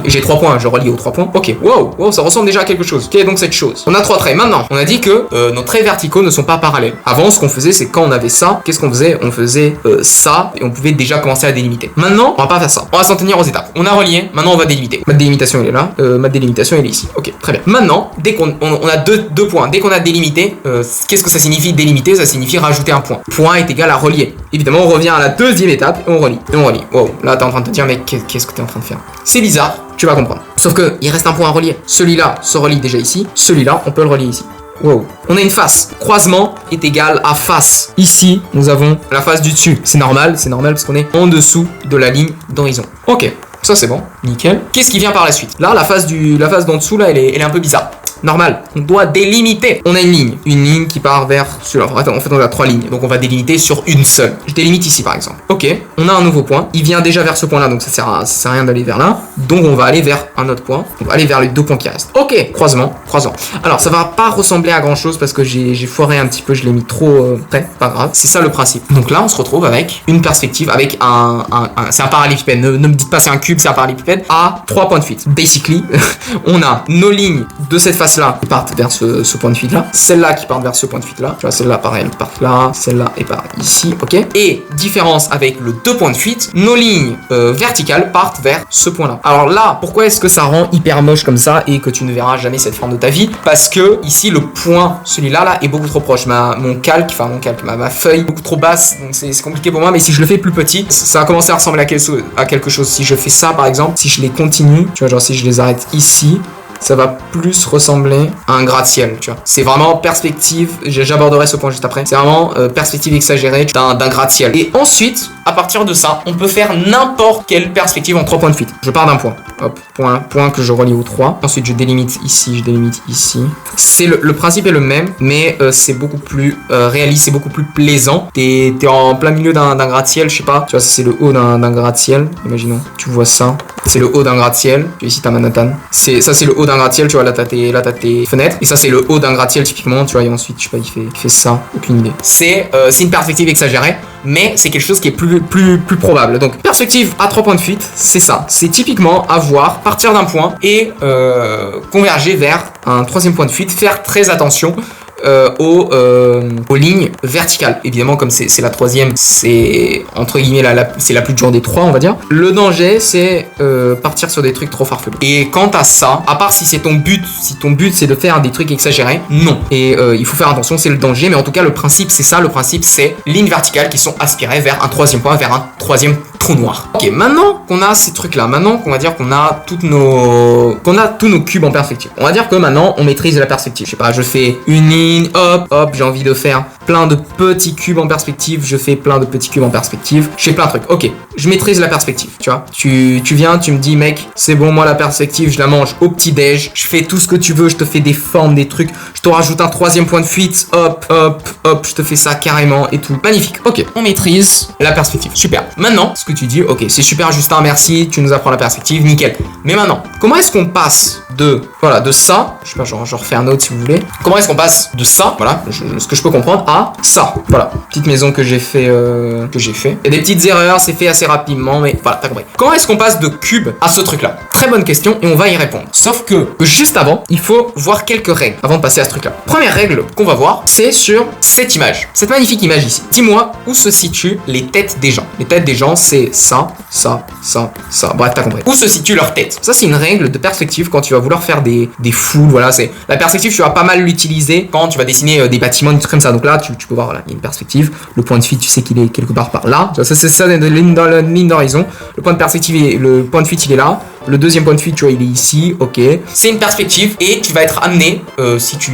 S1: J'ai 3 points, je relie aux 3 points. Ok, wow, ça ressemble déjà à quelque chose. Quelle est donc cette chose? On a 3 traits. Maintenant, on a dit que nos traits verticaux ne sont pas parallèles. Avant, ce qu'on faisait, c'est quand on avait ça, qu'est-ce qu'on faisait? On faisait ça et on pouvait déjà commencer à délimiter. Maintenant, on va pas faire ça. On va s'en tenir aux étapes. On a relié. Maintenant, on va délimiter. Ma délimitation, elle est là. Ma délimitation, elle est ici. Ok, très bien. Maintenant, dès qu'on a deux points, dès qu'on a délimité, qu'est-ce que ça signifie délimiter? Ça signifie rajouter un point. Point est égal à relier. Évidemment, on revient à la 2e étape et on relie. Wow, là, t'es en train de te dire, mais qu'est-ce que t'es en train de faire? C'est bizarre, tu vas comprendre. Sauf que il reste un point à relier. Celui-là se relie déjà ici. Celui-là, on peut le relier ici. Wow. On a une face. Croisement est égal à face. Ici, nous avons la face du dessus. C'est normal parce qu'on est en dessous de la ligne d'horizon. Ok, ça c'est bon, nickel. Qu'est-ce qui vient par la suite? Là, la face d'en dessous, là, elle est un peu bizarre. Normal, on doit délimiter. On a une ligne qui part vers celui-là. En fait, on a 3 lignes, donc on va délimiter sur une seule. Je délimite ici, par exemple. Ok, on a un nouveau point. Il vient déjà vers ce point-là, donc ça sert à rien d'aller vers là. Donc on va aller vers un autre point. On va aller vers les 2 points qui restent. Ok, croisement. Alors, ça va pas ressembler à grand-chose parce que j'ai foiré un petit peu, je l'ai mis trop près. Pas grave, c'est ça le principe. Donc là, on se retrouve avec une perspective, avec c'est un parallélépipède. Ne me dites pas c'est un cube, c'est un parallélépipède à 3 points de fuite. Basically, on a nos lignes de cette face là qui partent vers ce point de fuite là, celle-là qui part vers ce point de fuite là, tu vois, celle-là pareil, elle part là, celle-là et part ici, ok. Et différence avec le 2 points de fuite, nos lignes verticales partent vers ce point là. Alors là, pourquoi est-ce que ça rend hyper moche comme ça et que tu ne verras jamais cette forme de ta vie? Parce que ici le point, celui-là là, est beaucoup trop proche. Ma feuille beaucoup trop basse, donc c'est compliqué pour moi. Mais si je le fais plus petit, ça va commencer à ressembler à quelque chose. Si je fais ça par exemple, si je les continue, tu vois, genre si je les arrête ici, ça va plus ressembler à un gratte-ciel, tu vois. C'est vraiment perspective, j'aborderai ce point juste après, c'est vraiment perspective exagérée d'un gratte-ciel. Et ensuite, à partir de ça, on peut faire n'importe quelle perspective en 3 points de fuite. Je pars d'un point, hop, point que je relie aux 3. Ensuite, je délimite ici, je délimite ici. C'est le principe est le même, mais c'est beaucoup plus réaliste, c'est beaucoup plus plaisant. T'es en plein milieu d'un gratte-ciel, je sais pas, tu vois, c'est le haut d'un gratte-ciel, imaginons, tu vois ça. C'est le haut d'un gratte-ciel. Ici, t'as Manhattan. Ça, c'est le haut d'un gratte-ciel. Tu vois, là, t'as tes fenêtres. Et ça, c'est le haut d'un gratte-ciel, typiquement. Tu vois, et ensuite, je sais pas, il fait ça. Aucune idée. C'est une perspective exagérée, mais c'est quelque chose qui est plus probable. Donc, perspective à 3 points de fuite, c'est ça. C'est typiquement partir d'un point et converger vers un 3e point de fuite. Faire très attention aux lignes verticales. Évidemment, comme c'est la 3e, c'est entre guillemets c'est la plus dure des 3, on va dire. Le danger, c'est partir sur des trucs trop farfelus. Et quant à ça, à part si ton but c'est de faire des trucs exagérés, non. Et il faut faire attention, c'est le danger. Mais en tout cas, le principe, c'est ça. Le principe, c'est lignes verticales qui sont aspirées vers un 3e point, vers un 3e trou noir. Ok, maintenant qu'on a ces trucs-là, maintenant qu'on va dire qu'on a tous nos cubes en perspective, on va dire que maintenant on maîtrise la perspective. Je sais pas, je fais une ligne, hop, j'ai envie de faire plein de petits cubes en perspective, je fais plein de petits cubes en perspective, je fais plein de trucs. Ok, je maîtrise la perspective, tu vois. Tu viens, tu me dis, mec, c'est bon, moi la perspective, je la mange au petit-déj, je fais tout ce que tu veux, je te fais des formes, des trucs, je te rajoute un 3e point de fuite, hop, je te fais ça carrément et tout. Magnifique. Ok, on maîtrise la perspective. Super. Maintenant, ce que tu dis, ok, c'est super Justin, merci, tu nous apprends la perspective, nickel. Mais maintenant, comment est-ce qu'on passe de ça, je sais pas, genre je refais un autre si vous voulez. Comment est-ce qu'on passe de ça, voilà, ce que je peux comprendre, à ça. Voilà, petite maison que j'ai fait. Il y a des petites erreurs, c'est fait assez rapidement, mais voilà, t'as compris. Comment est-ce qu'on passe de cube à ce truc-là? Très bonne question et on va y répondre. Sauf que juste avant, il faut voir quelques règles avant de passer à ce truc-là. Première règle qu'on va voir, c'est sur cette image. Cette magnifique image ici. Dis-moi où se situent les têtes des gens. Les têtes des gens, c'est ça. Bref, t'as compris. Où se situe leur tête? Ça, c'est une règle de perspective quand tu vas vouloir faire des foules. Voilà, c'est la perspective, tu vas pas mal l'utiliser quand tu vas dessiner des bâtiments, des trucs comme ça. Donc là, tu peux voir, voilà, il y a une perspective. Le point de fuite, tu sais qu'il est quelque part par là. Ça, c'est ça, de ligne d'horizon. Le point de perspective, le point de fuite, il est là. Le 2e point de fuite, tu vois, il est ici, ok. C'est une perspective et tu vas être amené, si tu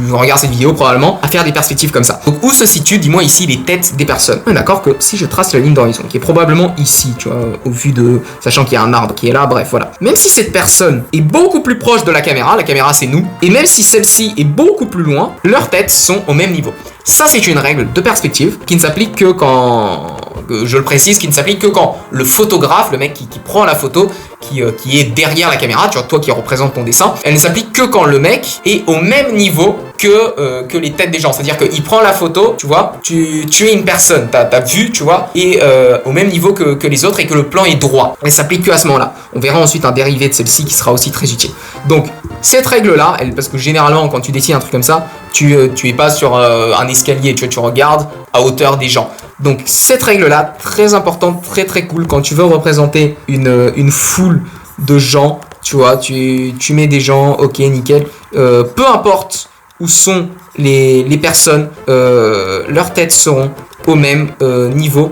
S1: regardes cette vidéo probablement, à faire des perspectives comme ça. Donc où se situent, dis-moi ici, les têtes des personnes? On est d'accord que si je trace la ligne d'horizon, qui est probablement ici, tu vois, au vu de, sachant qu'il y a un arbre qui est là, bref, voilà. Même si cette personne est beaucoup plus proche de la caméra c'est nous, et même si celle-ci est beaucoup plus loin, leurs têtes sont au même niveau. Ça, c'est une règle de perspective qui ne s'applique que quand, je le précise, qui ne s'applique que quand le photographe, le mec qui prend la photo, qui est derrière la caméra, tu vois, toi qui représente ton dessin, elle ne s'applique que quand le mec est au même niveau que les têtes des gens. C'est-à-dire qu'il prend la photo, tu vois, tu es une personne, t'as vu, tu vois, et au même niveau que les autres et que le plan est droit. Elle s'applique que à ce moment-là. On verra ensuite un dérivé de celle-ci qui sera aussi très utile. Donc, cette règle-là, parce que généralement, quand tu dessines un truc comme ça, tu es pas sur un escalier, tu regardes à hauteur des gens. Donc cette règle-là, très importante, très très cool, quand tu veux représenter une foule de gens, tu vois, tu mets des gens, ok, nickel, peu importe où sont les personnes, leurs têtes seront au même niveau,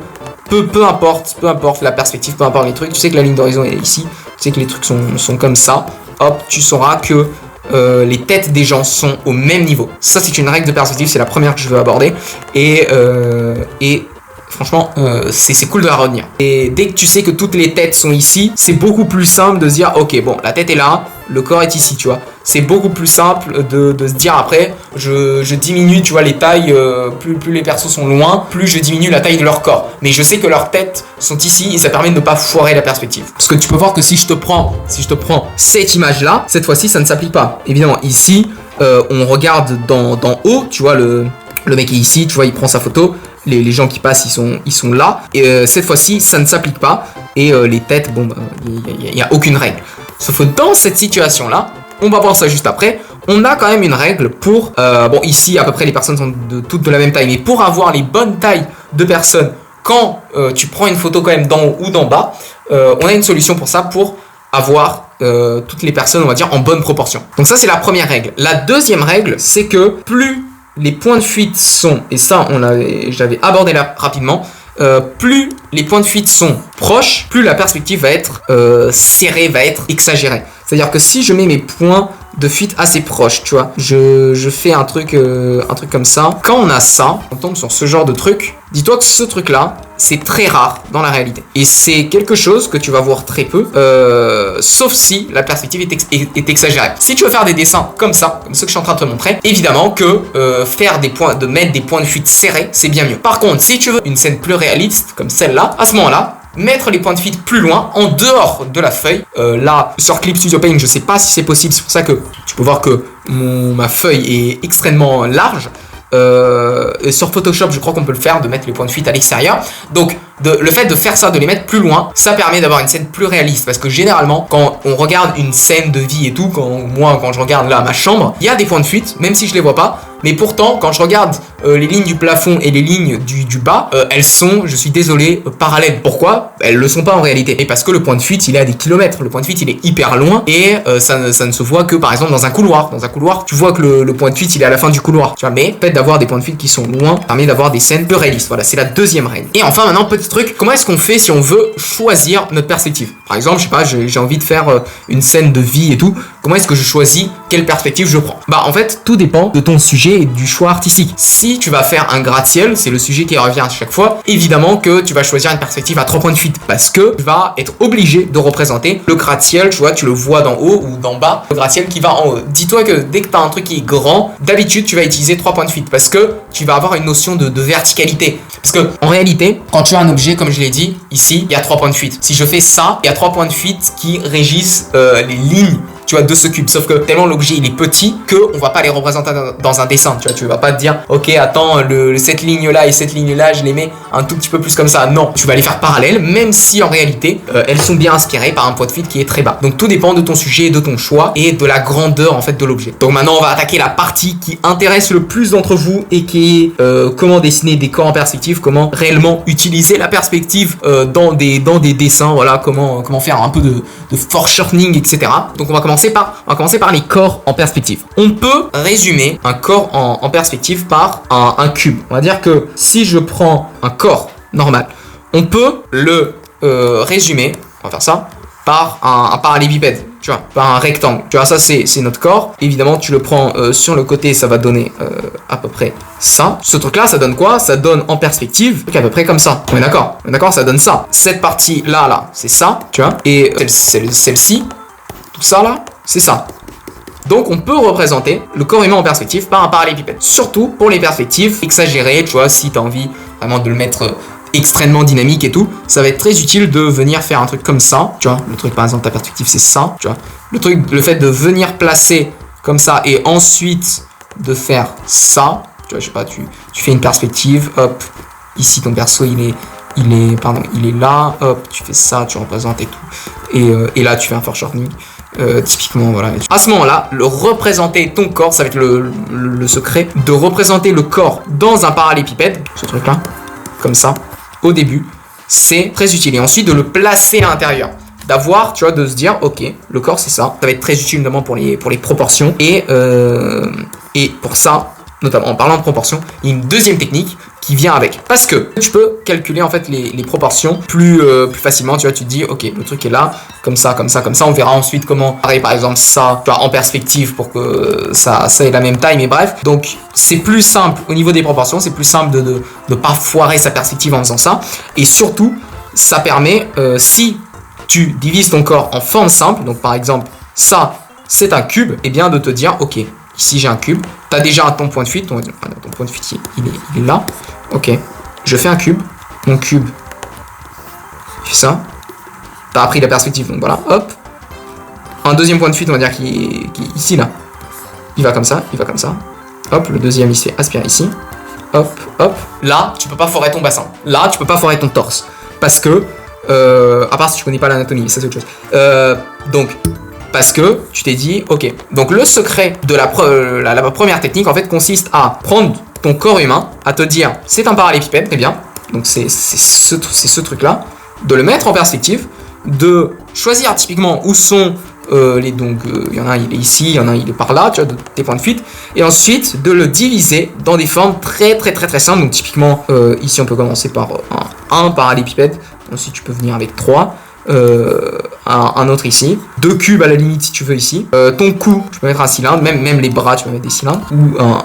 S1: peu importe la perspective, peu importe les trucs, tu sais que la ligne d'horizon est ici, tu sais que les trucs sont comme ça, hop, tu sauras que les têtes des gens sont au même niveau. Ça, c'est une règle de perspective, c'est la première que je veux aborder. Et franchement, c'est cool de la retenir. Et dès que tu sais que toutes les têtes sont ici, c'est beaucoup plus simple de se dire, ok, bon, la tête est là, le corps est ici, tu vois. C'est beaucoup plus simple de se dire après, je diminue, tu vois, les tailles, plus les persos sont loin, plus je diminue la taille de leur corps. Mais je sais que leurs têtes sont ici et ça permet de ne pas foirer la perspective. Parce que tu peux voir que si je te prends cette image-là, cette fois-ci, ça ne s'applique pas. Évidemment, ici, on regarde d'en haut, tu vois, le mec est ici, tu vois, il prend sa photo. Les gens qui passent, ils sont là. Et cette fois-ci, ça ne s'applique pas. Et les têtes, bon, il n'y a aucune règle. Sauf que dans cette situation-là, on va voir ça juste après, on a quand même une règle pour... bon, ici, à peu près, les personnes sont toutes de la même taille. Mais pour avoir les bonnes tailles de personnes, quand tu prends une photo quand même d'en haut ou d'en bas, on a une solution pour ça, pour avoir toutes les personnes, on va dire, en bonne proportion. Donc ça, c'est la première règle. La deuxième règle, c'est que plus les points de fuite sont, et ça j'avais abordé là rapidement, plus les points de fuite sont proches, plus la perspective va être serrée, va être exagérée. C'est-à-dire que si je mets mes points de fuite assez proche, tu vois. Je fais un truc comme ça. Quand on a ça, on tombe sur ce genre de truc. Dis-toi que ce truc-là, c'est très rare dans la réalité. Et c'est quelque chose que tu vas voir très peu, sauf si la perspective est exagérée. Si tu veux faire des dessins comme ça, comme ceux que je suis en train de te montrer, évidemment que mettre des points de fuite serrés, c'est bien mieux. Par contre, si tu veux une scène plus réaliste, comme celle-là, à ce moment-là, mettre les points de fuite plus loin, en dehors de la feuille. Là, sur Clip Studio Paint, je sais pas si c'est possible. C'est pour ça que tu peux voir que ma feuille est extrêmement large. Et sur Photoshop, je crois qu'on peut le faire, de mettre les points de fuite à l'extérieur. Donc, le fait de faire ça, de les mettre plus loin, ça permet d'avoir une scène plus réaliste. Parce que généralement, quand on regarde une scène de vie et tout, quand je regarde là ma chambre, il y a des points de fuite, même si je les vois pas. Mais pourtant, quand je regarde les lignes du plafond et les lignes du bas, elles sont, je suis désolé, parallèles. Pourquoi? Elles le sont pas en réalité. Et parce que le point de fuite, il est à des kilomètres. Le point de fuite, il est hyper loin et ça ne se voit que par exemple dans un couloir. Dans un couloir, tu vois que le point de fuite, il est à la fin du couloir. Tu vois, mais le fait d'avoir des points de fuite qui sont loin permet d'avoir des scènes plus réalistes. Voilà, c'est la deuxième règle. Et enfin, maintenant, petit truc, comment est-ce qu'on fait si on veut choisir notre perspective? Par exemple, je sais pas, j'ai envie de faire une scène de vie et tout. Comment est-ce que je choisis quelle perspective je prends? Bah, en fait, tout dépend de ton sujet et du choix artistique. Si tu vas faire un gratte-ciel, c'est le sujet qui revient à chaque fois, évidemment que tu vas choisir une perspective à 3 points de fuite parce que tu vas être obligé de représenter le gratte-ciel, tu vois, tu le vois d'en haut ou d'en bas, le gratte-ciel qui va en haut. Dis-toi que dès que tu as un truc qui est grand, d'habitude tu vas utiliser 3 points de fuite parce que tu vas avoir une notion de verticalité. Parce que en réalité, quand tu as un objet, comme je l'ai dit, ici, il y a 3 points de fuite. Si je fais ça, il y a 3 points de fuite qui régissent les lignes, tu vois, de ce cube. Sauf que tellement l'objet il est petit que on va pas les représenter dans un dessin. Tu vois, tu vas pas te dire, ok, attends, cette ligne là et cette ligne là, je les mets un tout petit peu plus comme ça. Non, tu vas les faire parallèles, même si en réalité elles sont bien inspirées par un point de fuite qui est très bas. Donc tout dépend de ton sujet, de ton choix et de la grandeur en fait de l'objet. Donc maintenant on va attaquer la partie qui intéresse le plus d'entre vous et qui est comment dessiner des corps en perspective, comment réellement utiliser la perspective dans des dessins. Voilà, comment faire un peu de foreshortening, etc. Donc on va commencer par les corps en perspective. On peut résumer un corps en perspective par un cube. On va dire que si je prends un corps normal, on peut le résumer, on va faire ça, par un parallélépipède, tu vois, par un rectangle. Tu vois, ça c'est notre corps. Évidemment, tu le prends sur le côté, ça va donner à peu près ça. Ce truc-là, ça donne quoi? Ça donne en perspective à peu près comme ça. On est d'accord? On est d'accord, ça donne ça. Cette partie-là, c'est ça, tu vois. Et celle-ci, tout ça là, c'est ça. Donc on peut représenter le corps humain en perspective par un parallélépipède. Surtout pour les perspectives exagérées, tu vois, si tu as envie vraiment de le mettre extrêmement dynamique et tout, ça va être très utile de venir faire un truc comme ça, tu vois. Le truc par exemple, ta perspective c'est ça, tu vois. Le fait de venir placer comme ça et ensuite de faire ça, tu vois, je sais pas, tu fais une perspective, hop, ici ton perso il est là, hop, tu fais ça, tu représentes et tout. Et là tu fais un foreshortening. Typiquement voilà. À ce moment-là, représenter ton corps, ça va être le secret de représenter le corps dans un parallélépipède, ce truc là, comme ça, au début, c'est très utile. Et ensuite de le placer à l'intérieur, d'avoir, tu vois, de se dire, ok, le corps c'est ça, ça va être très utile notamment pour les proportions et pour ça, notamment en parlant de proportions, il y a une deuxième technique qui vient avec. Parce que tu peux calculer en fait les proportions plus facilement. Tu vois, tu te dis, ok, le truc est là, comme ça, comme ça, comme ça. On verra ensuite comment, pareil, par exemple, ça, tu vois, en perspective pour que ça ait la même taille, mais bref. Donc, c'est plus simple au niveau des proportions, c'est plus simple de ne pas foirer sa perspective en faisant ça. Et surtout, ça permet, si tu divises ton corps en forme simple, donc par exemple, ça, c'est un cube, et bien de te dire, ok, ici j'ai un cube, tu as déjà ton point de fuite, ton point de fuite il est là, ok, je fais un cube, mon cube, je fais ça, tu as appris la perspective, donc voilà, hop, un deuxième point de fuite, on va dire qui est ici, là, il va comme ça, hop, le deuxième il se fait aspirer ici, hop, hop, là, tu peux pas foirer ton bassin, là, tu peux pas foirer ton torse, parce que, à part si tu connais pas l'anatomie, ça c'est autre chose, donc, parce que tu t'es dit, ok. Donc le secret de la première technique, en fait, consiste à prendre ton corps humain, à te dire, c'est un parallélépipède, très bien. Donc c'est ce truc-là, de le mettre en perspective, de choisir typiquement où sont donc il y en a un il est ici, il y en a un il est par là, tu vois, tes points de fuite, et ensuite de le diviser dans des formes très simples. Donc typiquement ici on peut commencer par un parallélépipède, ensuite tu peux venir avec 3. un autre ici. 2 cubes à la limite si tu veux ici. Ton cou, tu peux mettre un cylindre, même les bras, tu peux mettre des cylindres.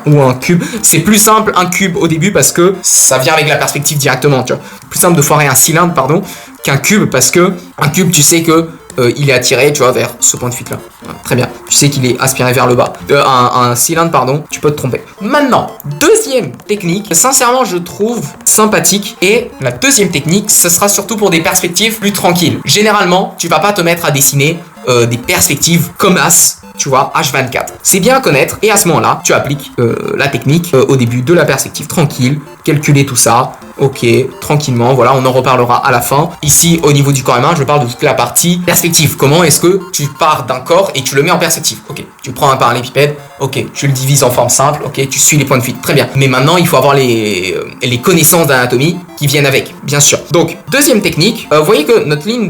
S1: Ou un cube. C'est plus simple un cube au début parce que ça vient avec la perspective directement, tu vois. Plus simple de foirer un cylindre, pardon, qu'un cube parce que un cube, tu sais que il est attiré, tu vois, vers ce point de fuite là. Voilà, très bien. Tu sais qu'il est aspiré vers le bas. Un cylindre, pardon, tu peux te tromper. Maintenant, deuxième technique, sincèrement, je trouve sympathique. Et la deuxième technique, ce sera surtout pour des perspectives plus tranquilles. Généralement, tu vas pas te mettre à dessiner des perspectives comme As. Tu vois, H24. C'est bien à connaître et à ce moment-là, tu appliques la technique au début de la perspective tranquille, calculer tout ça, ok, tranquillement, voilà, on en reparlera à la fin. Ici, au niveau du corps humain, je parle de toute la partie perspective. Comment est-ce que tu pars d'un corps et tu le mets en perspective? Ok, tu prends un parallépipède, ok, tu le divises en forme simple, ok, tu suis les points de fuite, très bien. Mais maintenant, il faut avoir les connaissances d'anatomie qui viennent avec, bien sûr. Donc, deuxième technique, vous voyez que notre ligne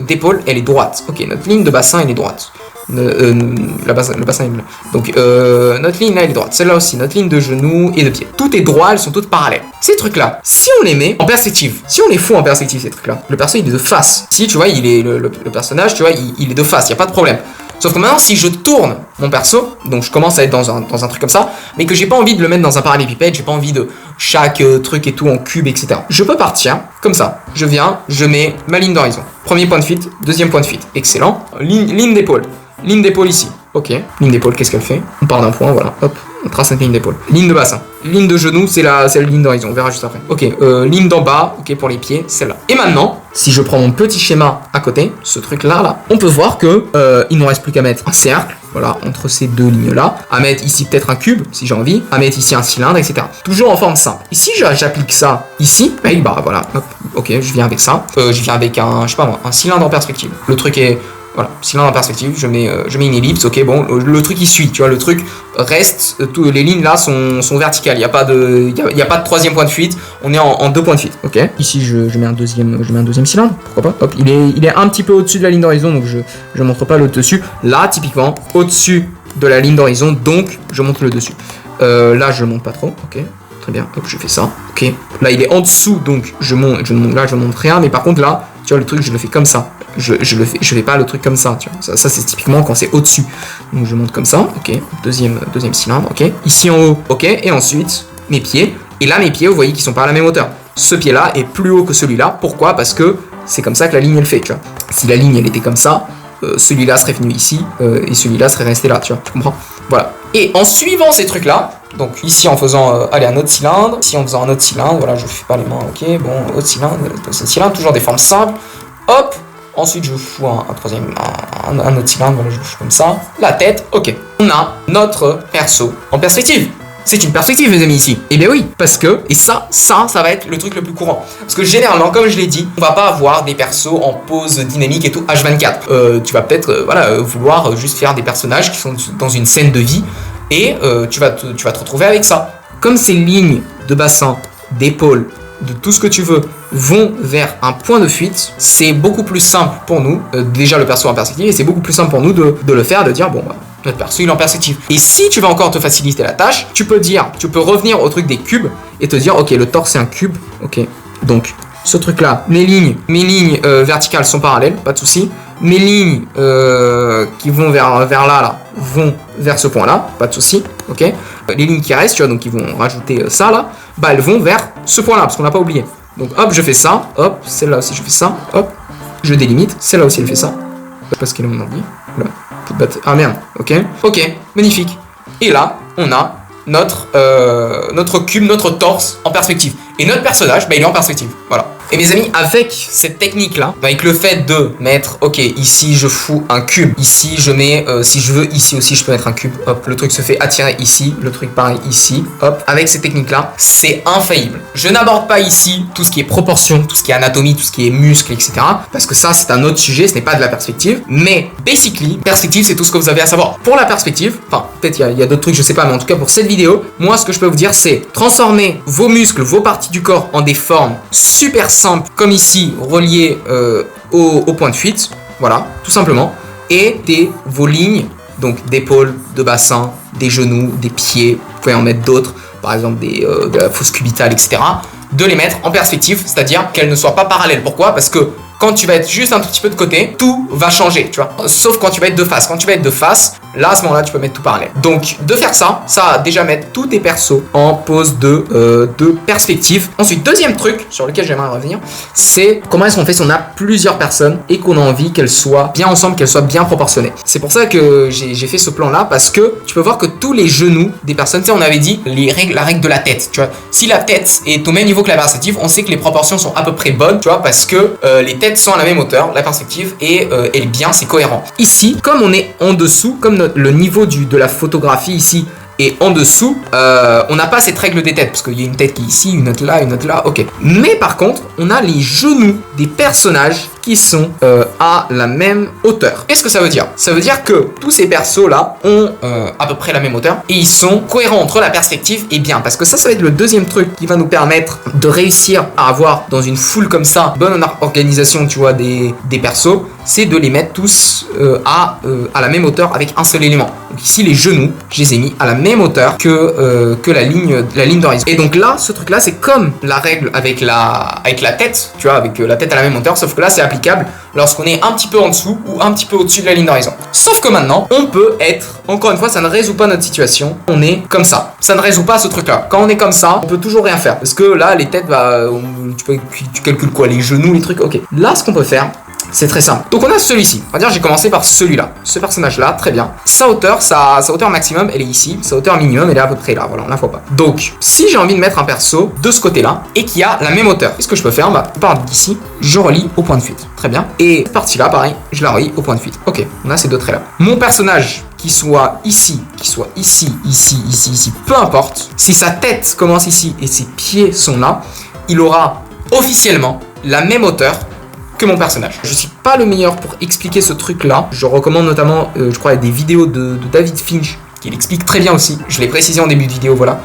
S1: d'épaule, elle est droite. Ok, notre ligne de bassin, elle est droite. Le bassin est bleu. Donc notre ligne là elle est droite, celle-là aussi, notre ligne de genoux et de pied. Tout est droit, elles sont toutes parallèles. Ces trucs là, si on les met en perspective, si on les fout en perspective ces trucs là, le perso il est de face. Si tu vois, il est le personnage, tu vois, il est de face, il n'y a pas de problème. Sauf que maintenant, si je tourne mon perso, donc je commence à être dans un truc comme ça, mais que j'ai pas envie de le mettre dans un parallépipède, j'ai pas envie de chaque truc et tout en cube, etc. Je peux partir comme ça. Je viens, je mets ma ligne d'horizon. Premier point de fuite, deuxième point de fuite. Excellent. Ligne d'épaule. Ligne d'épaule ici. Ok. Ligne d'épaule, qu'est-ce qu'elle fait? On part d'un point, voilà. Hop. On trace une ligne d'épaule. Ligne de bassin. Ligne de genou, c'est la ligne d'horizon. On verra juste après. Ok. Ligne d'en bas. Ok, pour les pieds, celle-là. Et maintenant, si je prends mon petit schéma à côté, ce truc-là, on peut voir que il nous reste plus qu'à mettre un cercle. Voilà, entre ces deux lignes-là. À mettre ici peut-être un cube, si j'ai envie. À mettre ici un cylindre, etc. Toujours en forme simple. Et si j'applique ça ici, bah voilà. Hop. Ok, je viens avec ça. Je viens avec un, je sais pas moi, un cylindre en perspective. Le truc est... Voilà, cylindre en perspective, je mets une ellipse, ok, bon, le truc il suit, tu vois, le truc reste, les lignes là sont verticales, il n'y a pas de troisième point de fuite, on est en 2 points de fuite, ok. Ici je mets un deuxième cylindre, pourquoi pas, hop, il est un petit peu au-dessus de la ligne d'horizon, donc je montre pas le dessus, là typiquement, au-dessus de la ligne d'horizon, donc je montre le dessus. Là je monte pas trop, ok. Très bien, hop, je fais ça, ok. Là il est en dessous, donc je monte rien, mais par contre là, tu vois, le truc je le fais comme ça. Je fais pas le truc comme ça, tu vois. Ça c'est typiquement quand c'est au-dessus. Donc je monte comme ça, ok. Deuxième cylindre, ok. Ici en haut, ok. Et ensuite, mes pieds. Et là, mes pieds, vous voyez qu'ils sont pas à la même hauteur. Ce pied-là est plus haut que celui-là. Pourquoi? Parce que c'est comme ça que la ligne elle fait, tu vois. Si la ligne elle était comme ça, celui-là serait venu ici et celui-là serait resté là, tu vois. Tu comprends? Voilà. Et en suivant ces trucs-là, donc ici en faisant un autre cylindre, ici en faisant un autre cylindre, voilà, je fais pas les mains, ok. Bon, autre cylindre, toujours des formes simples. Hop. Ensuite, je fous un autre cylindre, voilà, je le fous comme ça. La tête, ok. On a notre perso en perspective. C'est une perspective, les amis, ici. Eh bien oui, parce que, et ça va être le truc le plus courant. Parce que généralement, comme je l'ai dit, on va pas avoir des persos en pose dynamique et tout H24. Tu vas peut-être, vouloir juste faire des personnages qui sont dans une scène de vie et tu vas te retrouver avec ça. Comme ces lignes de bassin, d'épaule, de tout ce que tu veux vont vers un point de fuite, c'est beaucoup plus simple pour nous, déjà le perso en perspective, et c'est beaucoup plus simple pour nous de le faire, de dire bon bah notre perso il est en perspective. Et si tu veux encore te faciliter la tâche, tu peux revenir au truc des cubes et te dire ok, le torse c'est un cube, ok, donc ce truc là, mes lignes verticales sont parallèles, pas de souci. Mes lignes qui vont vers là vont vers ce point là, pas de souci, ok. Les lignes qui restent, tu vois, donc ils vont rajouter ça là, bah elles vont vers ce point là parce qu'on n'a pas oublié. Donc hop, je fais ça, hop, celle-là aussi je fais ça, hop, je délimite, celle-là aussi elle fait ça. Parce qu'elle est mon ordi. Ah merde, ok. Ok, magnifique. Et là, on a notre cube, notre torse en perspective. Et notre personnage, bah, il est en perspective. Voilà. Et mes amis, avec cette technique-là, avec le fait de mettre, ok, ici je fous un cube, ici je mets, si je veux, ici aussi je peux mettre un cube, hop, le truc se fait attirer ici, le truc pareil ici, hop, avec cette technique-là, c'est infaillible. Je n'aborde pas ici tout ce qui est proportion, tout ce qui est anatomie, tout ce qui est muscle, etc. Parce que ça, c'est un autre sujet, ce n'est pas de la perspective. Mais, basically, perspective, c'est tout ce que vous avez à savoir. Pour la perspective, enfin, peut-être il y a d'autres trucs, je sais pas, mais en tout cas pour cette vidéo, moi, ce que je peux vous dire, c'est transformer vos muscles, vos parties du corps en des formes super simples, comme ici, reliées au point de fuite, voilà, tout simplement, et vos lignes, donc d'épaule, de bassin, des genoux, des pieds, vous pouvez en mettre d'autres, par exemple de la fosse cubitale, etc., de les mettre en perspective, c'est-à-dire qu'elles ne soient pas parallèles. Pourquoi? Parce que quand tu vas être juste un tout petit peu de côté, tout va changer, tu vois. Sauf quand tu vas être de face. Quand tu vas être de face, là, à ce moment-là, tu peux mettre tout parallèle. Donc, de faire ça, ça va déjà mettre tous tes persos en pose de perspective. Ensuite, deuxième truc sur lequel j'aimerais revenir, c'est comment est-ce qu'on fait si on a plusieurs personnes et qu'on a envie qu'elles soient bien ensemble, qu'elles soient bien proportionnées. C'est pour ça que j'ai fait ce plan-là, parce que tu peux voir que tous les genoux des personnes, tu sais, on avait dit la règle de la tête, tu vois. Si la tête est au même niveau que la perspective, on sait que les proportions sont à peu près bonnes, tu vois, parce que les têtes sont à la même hauteur, la perspective est bien, c'est cohérent. Ici, comme on est en dessous, comme le niveau de la photographie ici est en dessous, on n'a pas cette règle des têtes, parce qu'il y a une tête qui est ici, une autre là, ok. Mais par contre, on a les genoux des personnages qui sont à la même hauteur. Qu'est-ce que ça veut dire? Ça veut dire que tous ces persos là ont à peu près la même hauteur et ils sont cohérents entre la perspective et bien, parce que ça va être le deuxième truc qui va nous permettre de réussir à avoir dans une foule comme ça bonne organisation, tu vois, des persos, c'est de les mettre tous à la même hauteur avec un seul élément. Donc ici les genoux, je les ai mis à la même hauteur que la ligne d'horizon. Et donc là, ce truc là, c'est comme la règle avec la tête, tu vois, avec la tête à la même hauteur, sauf que là c'est applicable lorsqu'on est un petit peu en dessous ou un petit peu au-dessus de la ligne d'horizon. Sauf que maintenant, on peut être, encore une fois, ça ne résout pas notre situation, on est comme ça. Ça ne résout pas ce truc-là. Quand on est comme ça, on peut toujours rien faire. Parce que là, les têtes, tu calcules quoi? Les genoux, les trucs, ok. Là, ce qu'on peut faire, c'est très simple. Donc on a celui-ci. On va dire j'ai commencé par celui-là. Ce personnage-là, très bien. Sa hauteur, sa hauteur maximum, elle est ici. Sa hauteur minimum, elle est à peu près là. Voilà, on la voit pas. Donc, si j'ai envie de mettre un perso de ce côté-là et qui a la même hauteur, qu'est-ce que je peux faire? Bah, je pars d'ici, je relie au point de fuite. Très bien. Et cette partie-là, pareil, je la relie au point de fuite. Ok, on a ces deux traits-là. Mon personnage, qu'il soit ici, ici, peu importe. Si sa tête commence ici et ses pieds sont là, il aura officiellement la même hauteur que mon personnage. Je suis pas le meilleur pour expliquer ce truc là. Je recommande notamment, je crois, des vidéos de David Finch qui l'explique très bien aussi. Je l'ai précisé en début de vidéo, voilà.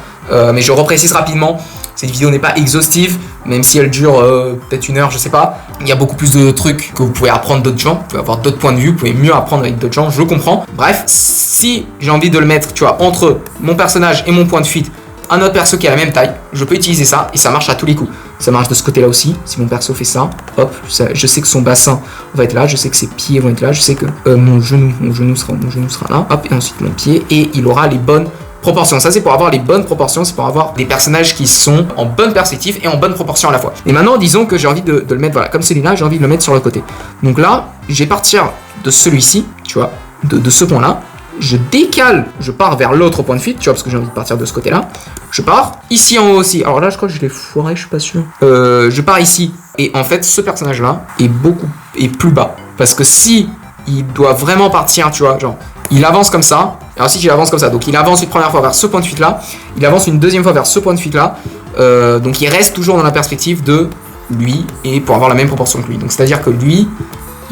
S1: Mais je reprécise rapidement. Cette vidéo n'est pas exhaustive, même si elle dure peut-être 1 heure, je sais pas. Il y a beaucoup plus de trucs que vous pouvez apprendre d'autres gens. Vous pouvez avoir d'autres points de vue, vous pouvez mieux apprendre avec d'autres gens, je comprends. Bref, si j'ai envie de le mettre, tu vois, entre mon personnage et mon point de fuite, un autre perso qui a la même taille, je peux utiliser ça et ça marche à tous les coups. Ça marche de ce côté-là aussi. Si mon perso fait ça, hop, je sais que son bassin va être là, je sais que ses pieds vont être là, je sais que mon genou sera là, hop, et ensuite mon pied, et il aura les bonnes proportions. Ça, c'est pour avoir les bonnes proportions, c'est pour avoir des personnages qui sont en bonne perspective et en bonne proportion à la fois. Et maintenant, disons que j'ai envie de le mettre, voilà, comme celui-là, j'ai envie de le mettre sur le côté. Donc là, je vais partir de celui-ci, tu vois, de ce point-là. Je décale, je pars vers l'autre point de fuite, tu vois, parce que j'ai envie de partir de ce côté-là. Je pars ici en haut aussi. Alors là, je crois que je l'ai foiré, je suis pas sûr. Je pars ici. Et en fait, ce personnage-là est plus bas. Parce que si il doit vraiment partir, tu vois, genre, il avance comme ça. Et ensuite, il avance comme ça. Donc, il avance une première fois vers ce point de fuite-là. Il avance une deuxième fois vers ce point de fuite-là. Donc, il reste toujours dans la perspective de lui et pour avoir la même proportion que lui. Donc, c'est-à-dire que lui,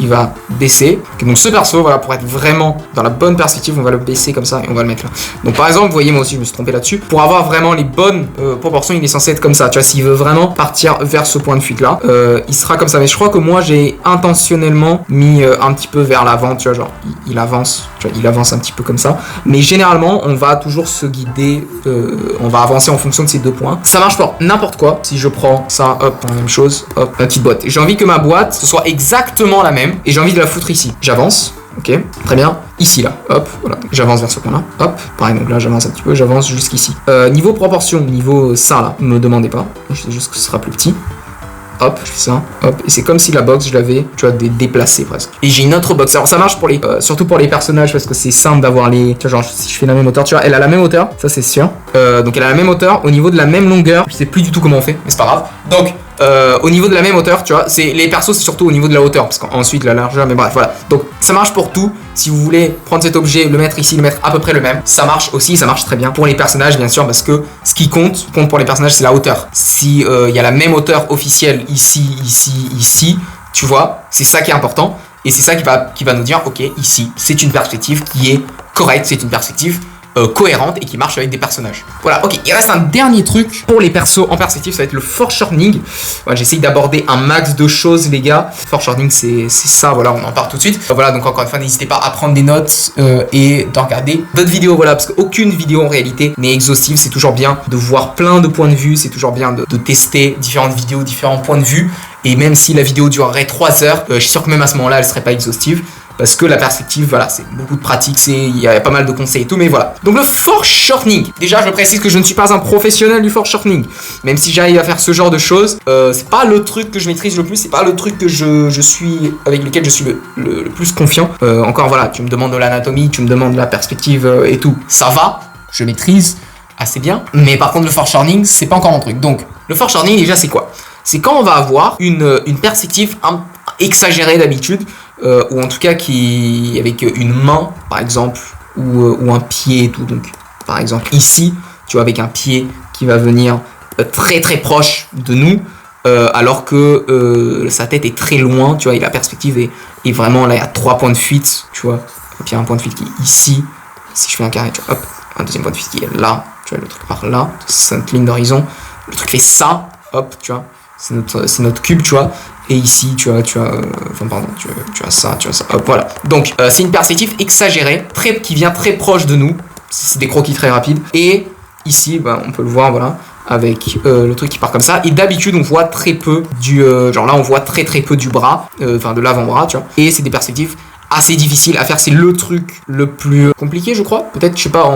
S1: il va baisser. Donc ce perso, voilà, pour être vraiment dans la bonne perspective, on va le baisser comme ça et on va le mettre là. Donc par exemple, vous voyez, moi aussi je me suis trompé là-dessus. Pour avoir vraiment les bonnes proportions, il est censé être comme ça. Tu vois, s'il veut vraiment partir vers ce point de fuite là, il sera comme ça. Mais je crois que moi j'ai intentionnellement mis un petit peu vers l'avant, tu vois, genre il avance, tu vois, il avance un petit peu comme ça. Mais généralement, on va toujours se guider, on va avancer en fonction de ces deux points. Ça marche pour n'importe quoi. Si je prends ça, hop, la même chose, hop, la petite boîte. J'ai envie que ma boîte ce soit exactement la même. Et j'ai envie de la foutre ici. J'avance, ok, très bien. Ici, là, hop, voilà. J'avance vers ce point-là, hop. Pareil, donc là, j'avance un petit peu, j'avance jusqu'ici. Niveau proportion, niveau ça, là, me demandez pas. Je sais juste que ce sera plus petit. Hop, je fais ça, hop. Et c'est comme si la box, je l'avais, tu vois, déplacée presque. Et j'ai une autre box. Alors, ça marche pour les, surtout pour les personnages, parce que c'est simple d'avoir les. Tu vois, genre, si je fais la même hauteur, tu vois, elle a la même hauteur, ça c'est sûr. Donc, elle a la même hauteur, au niveau de la même longueur. Je sais plus du tout comment on fait, mais c'est pas grave. Donc, au niveau de la même hauteur, tu vois, c'est les persos, c'est surtout au niveau de la hauteur, parce qu'ensuite la largeur, mais bref, voilà. Donc ça marche pour tout. Si vous voulez prendre cet objet, le mettre ici, le mettre à peu près le même, ça marche aussi, ça marche très bien pour les personnages, bien sûr, parce que ce qui compte pour les personnages, c'est la hauteur. Si il y a la même hauteur officielle ici, tu vois, c'est ça qui est important, et c'est ça qui va nous dire, ok, ici, c'est une perspective qui est correcte, c'est une perspective cohérente et qui marche avec des personnages. Voilà, ok, il reste un dernier truc pour les persos en perspective, ça va être le foreshortening. Voilà, j'essaye d'aborder un max de choses, les gars. Foreshortening, c'est ça, voilà, on en parle tout de suite. Voilà, donc encore une fois, n'hésitez pas à prendre des notes et de regarder d'autres vidéos, voilà, parce qu'aucune vidéo en réalité n'est exhaustive. C'est toujours bien de voir plein de points de vue, c'est toujours bien de tester différentes vidéos, différents points de vue. Et même si la vidéo durerait 3 heures, je suis sûr que même à ce moment-là, elle serait pas exhaustive. Parce que la perspective, voilà, c'est beaucoup de pratique, il y a pas mal de conseils et tout, mais voilà. Donc le foreshortening, déjà je précise que je ne suis pas un professionnel du foreshortening. Même si j'arrive à faire ce genre de choses, c'est pas le truc que je maîtrise le plus, c'est pas le truc que je suis, avec lequel je suis le plus confiant. Encore voilà, tu me demandes de l'anatomie, tu me demandes de la perspective et tout, ça va, je maîtrise assez bien. Mais par contre le foreshortening, c'est pas encore mon truc. Donc le foreshortening déjà c'est quoi? C'est quand on va avoir une perspective exagérée d'habitude, ou en tout cas avec une main par exemple, ou un pied et tout. Donc par exemple ici, tu vois, avec un pied qui va venir très très proche de nous, alors que sa tête est très loin, tu vois, et la perspective est vraiment là, il y a 3 points de fuite, tu vois, et puis il y a un point de fuite qui est ici. Si je fais un carré, tu vois, hop, un deuxième point de fuite qui est là, tu vois, le truc par là, c'est notre ligne d'horizon, le truc fait ça, hop, tu vois, c'est notre cube, tu vois. Et ici, tu as ça, hop, voilà. Donc, c'est une perspective exagérée, qui vient très proche de nous. C'est des croquis très rapides. Et ici, on peut le voir, voilà, avec le truc qui part comme ça. Et d'habitude, on voit très peu genre là, on voit très peu du bras, de l'avant-bras, tu vois. Et c'est des perspectives assez difficiles à faire. C'est le truc le plus compliqué, je crois. Peut-être, je sais pas,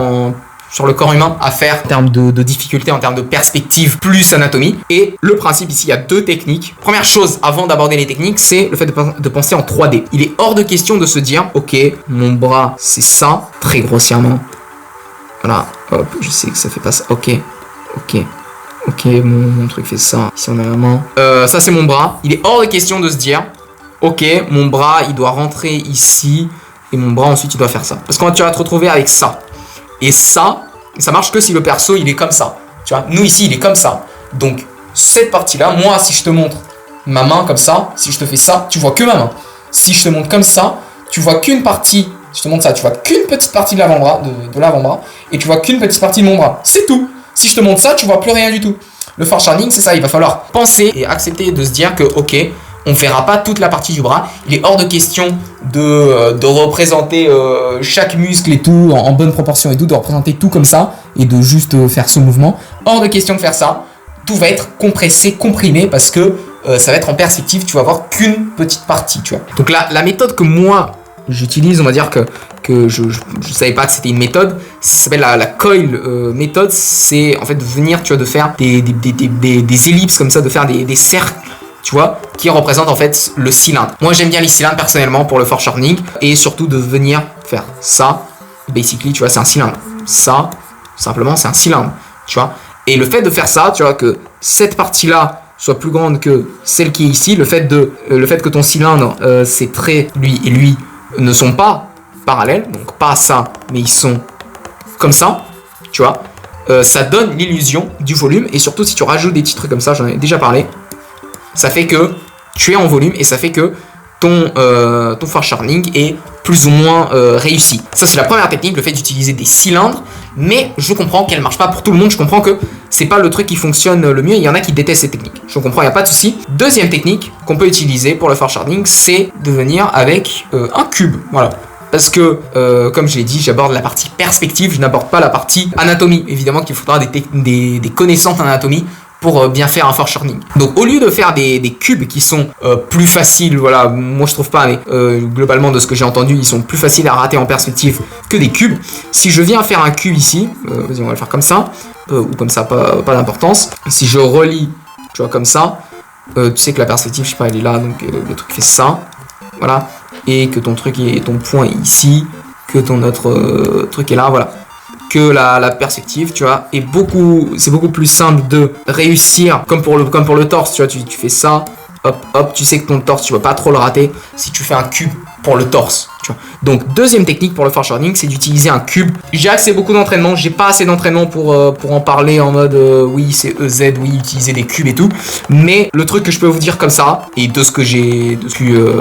S1: sur le corps humain à faire en termes de difficulté, en termes de perspective plus anatomie. Et le principe ici, il y a 2 techniques. Première chose, avant d'aborder les techniques, c'est le fait de penser en 3D. Il est hors de question de se dire, ok, mon bras, c'est ça, très grossièrement. Voilà, hop, je sais que ça fait pas ça. Ok, mon truc fait ça. Ici, on a la main. Ça, c'est mon bras. Il est hors de question de se dire, ok, mon bras, il doit rentrer ici. Et mon bras, ensuite, il doit faire ça. Parce que tu vas te retrouver avec ça. Et ça marche que si le perso il est comme ça. Tu vois, nous ici il est comme ça. Donc cette partie-là, moi si je te montre ma main comme ça, si je te fais ça, tu vois que ma main. Si je te montre comme ça, tu vois qu'une partie. Si je te montre ça, tu vois qu'une petite partie de l'avant-bras, de l'avant-bras, et tu vois qu'une petite partie de mon bras. C'est tout. Si je te montre ça, tu vois plus rien du tout. Le foreshortening, c'est ça. Il va falloir penser et accepter de se dire que ok, on verra pas toute la partie du bras. Il est hors de question de représenter chaque muscle et tout en bonne proportion et tout, de représenter tout comme ça et de juste faire ce mouvement. Hors de question de faire ça. Tout va être compressé, comprimé parce que ça va être en perspective. Tu vas avoir qu'une petite partie, tu vois. Donc la méthode que moi j'utilise, on va dire que je savais pas que c'était une méthode. Ça s'appelle la coil méthode. C'est en fait de venir, tu vois, de faire des ellipses comme ça, de faire des cercles, tu vois, qui représente en fait le cylindre. Moi j'aime bien les cylindres personnellement pour le foreshortening, et surtout de venir faire ça, basically, tu vois, c'est un cylindre. Ça, simplement, c'est un cylindre, tu vois. Et le fait de faire ça, tu vois, que cette partie-là soit plus grande que celle qui est ici, le fait que ton cylindre, ses traits, lui et lui, ne sont pas parallèles, donc pas ça, mais ils sont comme ça, tu vois, ça donne l'illusion du volume, et surtout si tu rajoutes des petits trucs comme ça, j'en ai déjà parlé, ça fait que tu es en volume et ça fait que ton foreshortening est plus ou moins réussi. Ça, c'est la première technique, le fait d'utiliser des cylindres, mais je comprends qu'elle ne marche pas pour tout le monde. Je comprends que c'est pas le truc qui fonctionne le mieux. Il y en a qui détestent ces techniques. Je comprends, il n'y a pas de souci. Deuxième technique qu'on peut utiliser pour le foreshortening, c'est de venir avec un cube. Voilà. Parce que, comme je l'ai dit, j'aborde la partie perspective, je n'aborde pas la partie anatomie. Évidemment qu'il faudra des connaissances en anatomie pour bien faire un foreshortening. Donc au lieu de faire des cubes qui sont plus faciles, voilà, moi je trouve pas, mais globalement de ce que j'ai entendu, ils sont plus faciles à rater en perspective que des cubes. Si je viens faire un cube ici, vas-y, on va le faire comme ça, ou comme ça, pas d'importance. Si je relie, tu vois, comme ça, tu sais que la perspective, je sais pas, elle est là, donc le truc fait ça, voilà, et que ton truc est, ton point est ici, que ton autre truc est là, voilà. Que la perspective, tu vois, c'est beaucoup plus simple de réussir, comme pour le torse, tu vois, tu fais ça, hop, tu sais que ton torse, tu vas pas trop le rater si tu fais un cube pour le torse, tu vois. Donc, deuxième technique pour le foreshortening, c'est d'utiliser un cube. J'ai accès beaucoup d'entraînement, j'ai pas assez d'entraînement pour en parler en mode oui, c'est EZ, oui, utiliser des cubes et tout. Mais le truc que je peux vous dire comme ça, et de ce que j'ai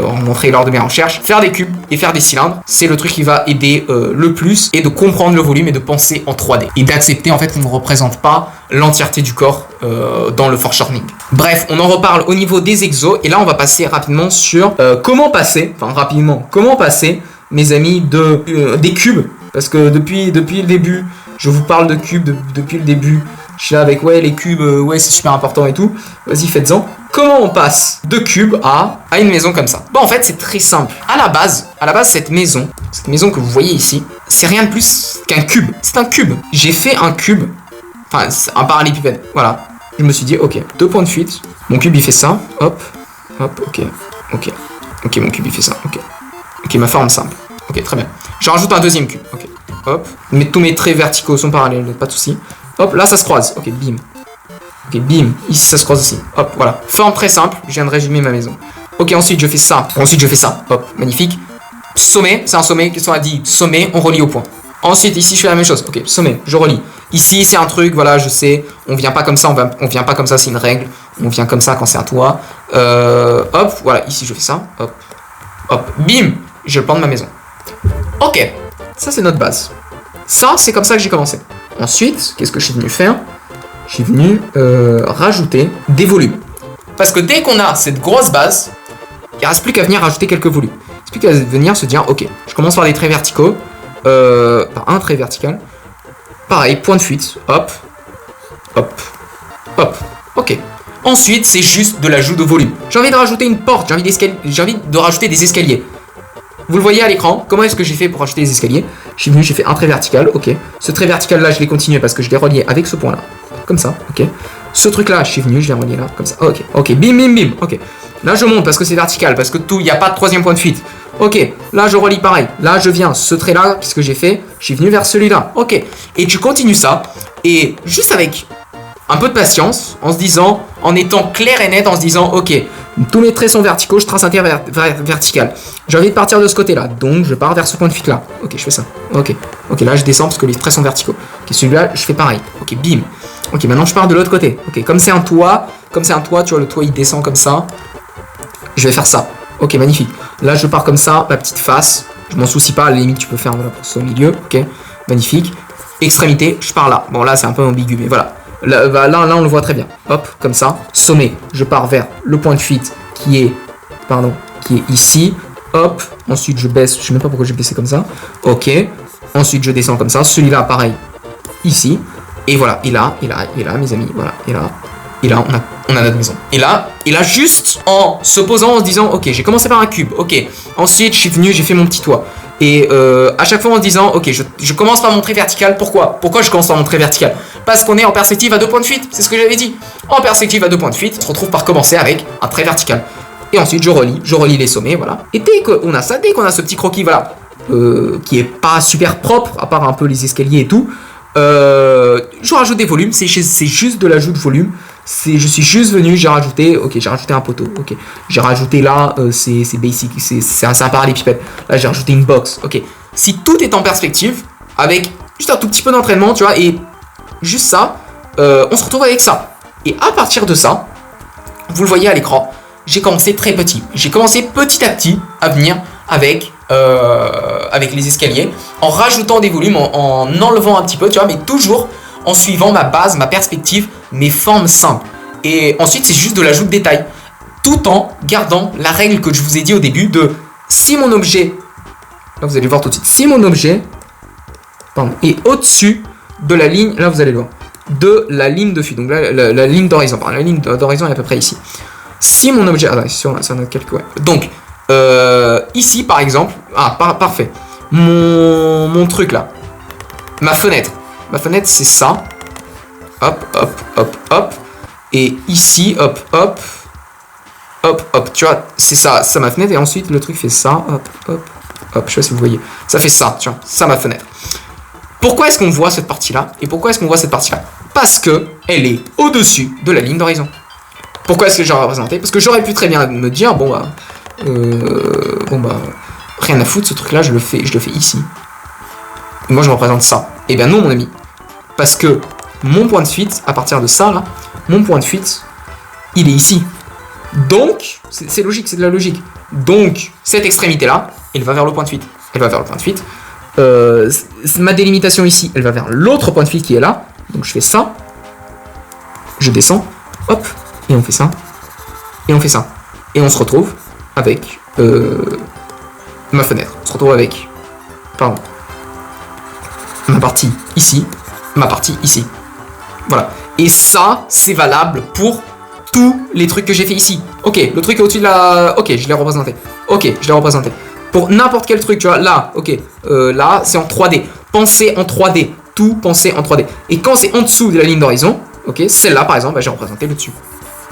S1: rencontré lors de mes recherches, faire des cubes et faire des cylindres, c'est le truc qui va aider le plus, et de comprendre le volume et de penser en 3D. Et d'accepter en fait qu'on ne représente pas l'entièreté du corps dans le foreshortening. Bref, on en reparle au niveau des exos, et là on va passer rapidement sur comment passer, mes amis, des cubes, parce que depuis le début, je vous parle de cubes depuis le début. Je suis là avec ouais les cubes, ouais c'est super important et tout. Vas-y, faites-en. comment on passe de cube à une maison comme ça? Bon, en fait, c'est très simple. À la base, cette maison que vous voyez ici, c'est rien de plus qu'un cube. C'est un cube. J'ai fait un cube, enfin, un parallélépipède. Voilà. Je me suis dit, ok, 2 points de fuite. Mon cube, il fait ça. Hop, hop, ok, ok. Ok, mon cube, il fait ça. Ok. Ok, ma forme simple. Ok, très bien. Je rajoute un deuxième cube. Ok, hop. Mais tous mes traits verticaux sont parallèles, pas de soucis. Hop, là, ça se croise. Ok, bim. Ok, bim. Ici, ça se croise aussi. Hop, voilà. Forme très simple. Je viens de résumer ma maison. Ok, ensuite, je fais ça. Ensuite, je fais ça. Hop, magnifique. Sommet, c'est un sommet. Qu'est-ce qu'on a dit? Sommet, on relie au point. Ensuite, ici, je fais la même chose. Ok, sommet, je relie. Ici, c'est un truc, voilà, je sais. On vient pas comme ça, on vient pas comme ça, c'est une règle. On vient comme ça quand c'est à toi. Hop, voilà, ici, je fais ça. Hop, hop, bim. Je plante ma maison. Ok, ça, c'est notre base. Ça, c'est comme ça que j'ai commencé. Ensuite, qu'est-ce que je suis venu faire? Je suis venu rajouter des volumes. Parce que dès qu'on a cette grosse base, il ne reste plus qu'à venir rajouter quelques volumes. Il ne reste plus qu'à venir se dire, ok, je commence par des traits verticaux, par un trait vertical. Pareil, point de fuite, hop, hop, hop, ok. Ensuite, c'est juste de l'ajout de volume. J'ai envie de rajouter une porte, j'ai envie de rajouter des escaliers. Vous le voyez à l'écran, comment est-ce que j'ai fait pour rajouter des escaliers? Je suis venu, j'ai fait un trait vertical, ok. Ce trait vertical là, je l'ai continué parce que je l'ai relié avec ce point là. Comme ça, ok. Ce truc là, je suis venu, je l'ai relié là, comme ça. Ok, ok, bim, bim, bim, ok. Là, je monte parce que c'est vertical, parce que tout, il n'y a pas de troisième point de fuite. Ok, là, je relie pareil. Là, je viens, ce trait là, qu'est-ce que j'ai fait? Je suis venu vers celui-là, ok. Et tu continues ça, et juste avec un peu de patience, en se disant, en étant clair et net, en se disant, ok, tous mes traits sont verticaux, je trace un trait vertical. J'ai envie de partir de ce côté-là, donc je pars vers ce point de fuite-là. Ok, je fais ça. Ok, ok, là je descends parce que les traits sont verticaux. Ok, celui-là, je fais pareil. Ok, bim. Ok, maintenant je pars de l'autre côté. Ok, comme c'est un toit, tu vois, le toit il descend comme ça. Je vais faire ça. Ok, magnifique. Là, je pars comme ça, ma petite face. Je m'en soucie pas, à la limite, tu peux faire voilà, pour ce au milieu. Ok, magnifique. Extrémité, je pars là. Bon, là, c'est un peu ambigu, mais voilà. Là, on le voit très bien. Hop, comme ça. Sommet, je pars vers le point de fuite qui est ici. Hop, ensuite je baisse. Je sais même pas pourquoi j'ai baissé comme ça. Ok, ensuite je descends comme ça. Celui-là, pareil, ici. Et voilà, et là, mes amis, voilà. Et là, on a notre maison. Et là, juste en se posant, en se disant, ok, j'ai commencé par un cube. Ok, ensuite je suis venu, j'ai fait mon petit toit. Et à chaque fois en se disant, ok, je commence par mon trait vertical. Pourquoi je commence par mon trait vertical? Parce qu'on est en perspective à 2 points de fuite. C'est ce que j'avais dit. En perspective à 2 points de fuite, on se retrouve par commencer avec un trait vertical. Et ensuite, je relie les sommets, voilà. Et dès qu'on a ça, dès qu'on a ce petit croquis, voilà, qui est pas super propre, à part un peu les escaliers et tout, je rajoute des volumes. C'est juste de l'ajout de volume. Je suis juste venu, j'ai rajouté un poteau, ok. J'ai rajouté là, c'est basic, c'est un parallépipède. Là, j'ai rajouté une box, ok. Si tout est en perspective, avec juste un tout petit peu d'entraînement, tu vois, et juste ça, on se retrouve avec ça. Et à partir de ça, vous le voyez à l'écran, j'ai commencé très petit. J'ai commencé petit à petit à venir avec les escaliers, en rajoutant des volumes, en enlevant un petit peu, tu vois, mais toujours en suivant ma base, ma perspective, mes formes simples. Et ensuite, c'est juste de l'ajout de détails, tout en gardant la règle que je vous ai dit au début de si mon objet, là vous allez voir tout de suite, si mon objet est au-dessus de la ligne, là vous allez le voir, de la ligne de fuite, donc là, la ligne d'horizon, la ligne d'horizon est à peu près ici. Si mon objet, sur notre calcul, ouais. Donc, ici par exemple, parfait, mon truc là, ma fenêtre c'est ça, hop, hop, hop, hop, et ici, hop, hop, hop, hop, tu vois, c'est ça ma fenêtre, et ensuite le truc fait ça, hop, hop, hop, je sais pas si vous voyez, ça fait ça, tu vois, ça ma fenêtre. Pourquoi est-ce qu'on voit cette partie-là? Et pourquoi est-ce qu'on voit cette partie-là? Parce que elle est au-dessus de la ligne d'horizon. Pourquoi est-ce que j'ai représenté? Parce que j'aurais pu très bien me dire, rien à foutre, ce truc-là, je le fais ici. Et moi, je représente ça. Eh bien non, mon ami. Parce que mon point de fuite, à partir de ça, là, mon point de fuite, il est ici. Donc, c'est logique, c'est de la logique. Donc, cette extrémité-là, elle va vers le point de fuite. Ma délimitation ici, elle va vers l'autre point de fuite qui est là. Donc, je fais ça. Je descends. Hop. Et on fait ça. Et on fait ça. Et on se retrouve avec ma fenêtre. On se retrouve avec... ma partie ici, ma partie ici. Voilà. Et ça, c'est valable pour tous les trucs que j'ai fait ici. Ok, le truc est au-dessus de la... Ok, je l'ai représenté. Ok, je l'ai représenté. Pour n'importe quel truc, tu vois, là, ok, là, c'est en 3D. Pensez en 3D. Tout pensez en 3D. Et quand c'est en dessous de la ligne d'horizon, ok, celle-là, par exemple, bah, j'ai représenté le dessus.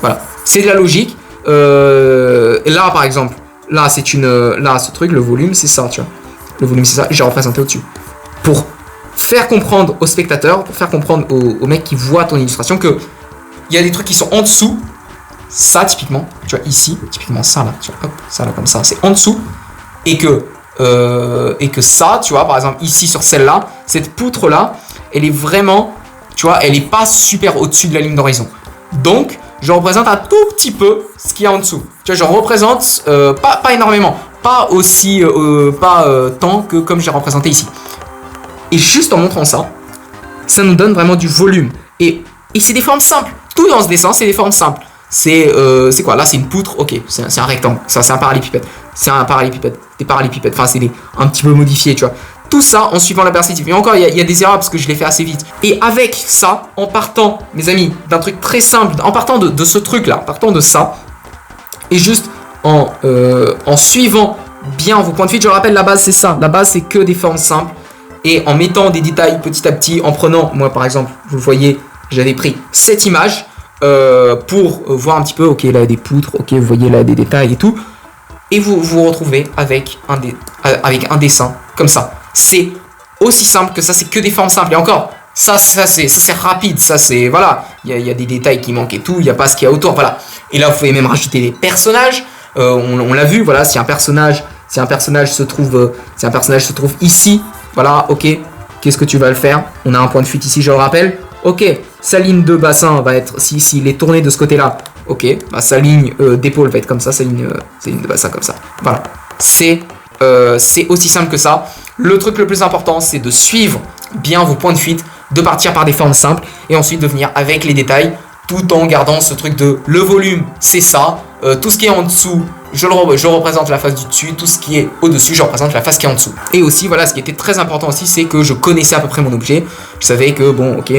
S1: Voilà, c'est de la logique. Et là, par exemple, là, c'est une... Là, ce truc, le volume, c'est ça, tu vois. Le volume, c'est ça, j'ai représenté au-dessus. Pour faire comprendre aux spectateurs, pour faire comprendre aux mecs qui voient ton illustration que il y a des trucs qui sont en dessous. Ça, typiquement, tu vois, ici, typiquement ça, là, tu vois, hop, ça, là, comme ça, c'est en dessous. Et que ça, tu vois, par exemple, ici, sur celle-là, cette poutre-là, elle est vraiment, tu vois, elle est pas super au-dessus de la ligne d'horizon. Donc, je représente un tout petit peu ce qu'il y a en dessous. Tu vois, je représente pas énormément, pas aussi, tant que comme j'ai représenté ici. Et juste en montrant ça, ça nous donne vraiment du volume. Et c'est des formes simples. Tout dans ce dessin, c'est des formes simples. C'est quoi? Là, c'est une poutre. Ok, c'est un rectangle. Ça, c'est un parallépipède. C'est un parallépipède. Des parallépipèdes. Enfin, c'est un petit peu modifié, tu vois. Tout ça en suivant la perspective. Et encore, il y a des erreurs parce que je l'ai fait assez vite. Et avec ça, en partant, mes amis, d'un truc très simple, en partant de ce truc-là, en partant de ça, et juste en suivant bien vos points de fuite, je rappelle, la base, c'est ça. La base, c'est que des formes simples. Et en mettant des détails petit à petit, en prenant, moi par exemple, vous le voyez, j'avais pris cette image pour voir un petit peu, ok, là il y a des poutres, ok, vous voyez là des détails et tout. Et vous vous retrouvez avec un dessin comme ça. C'est aussi simple que ça, c'est que des formes simples. Et encore, ça c'est rapide, ça c'est, voilà, il y a des détails qui manquent et tout, il n'y a pas ce qu'il y a autour, voilà. Et là, vous pouvez même rajouter des personnages, on l'a vu, voilà, si un personnage se trouve ici, voilà, ok, qu'est-ce que tu vas le faire? On a un point de fuite ici, je le rappelle. Ok, sa ligne de bassin va être, s'il est tourné de ce côté-là, ok, bah, sa ligne d'épaule va être comme ça, sa ligne de bassin comme ça. Voilà, c'est aussi simple que ça. Le truc le plus important, c'est de suivre bien vos points de fuite, de partir par des formes simples, et ensuite de venir avec les détails, tout en gardant ce truc de le volume, c'est ça, tout ce qui est en dessous, je représente la face du dessus, tout ce qui est au-dessus, je représente la face qui est en dessous. Et aussi, voilà, ce qui était très important aussi, c'est que je connaissais à peu près mon objet. Je savais que, bon, ok,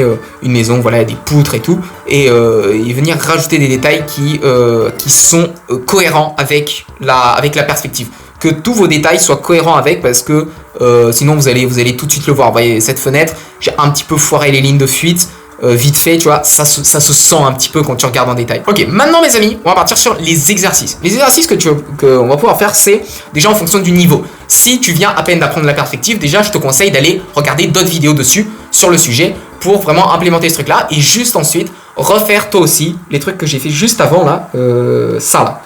S1: une maison, voilà, il y a des poutres et tout. Et venir rajouter des détails qui sont cohérents avec la perspective. Que tous vos détails soient cohérents avec, parce que sinon vous allez tout de suite le voir. Vous voyez, cette fenêtre, j'ai un petit peu foiré les lignes de fuite. Vite fait, tu vois, ça se sent un petit peu quand tu regardes en détail. Ok, maintenant mes amis, on va partir sur les exercices. Les exercices qu'on va pouvoir faire, c'est déjà en fonction du niveau. Si tu viens à peine d'apprendre la perspective, déjà je te conseille d'aller regarder d'autres vidéos dessus sur le sujet pour vraiment implémenter ce truc là et juste ensuite refaire toi aussi les trucs que j'ai fait juste avant là, ça là,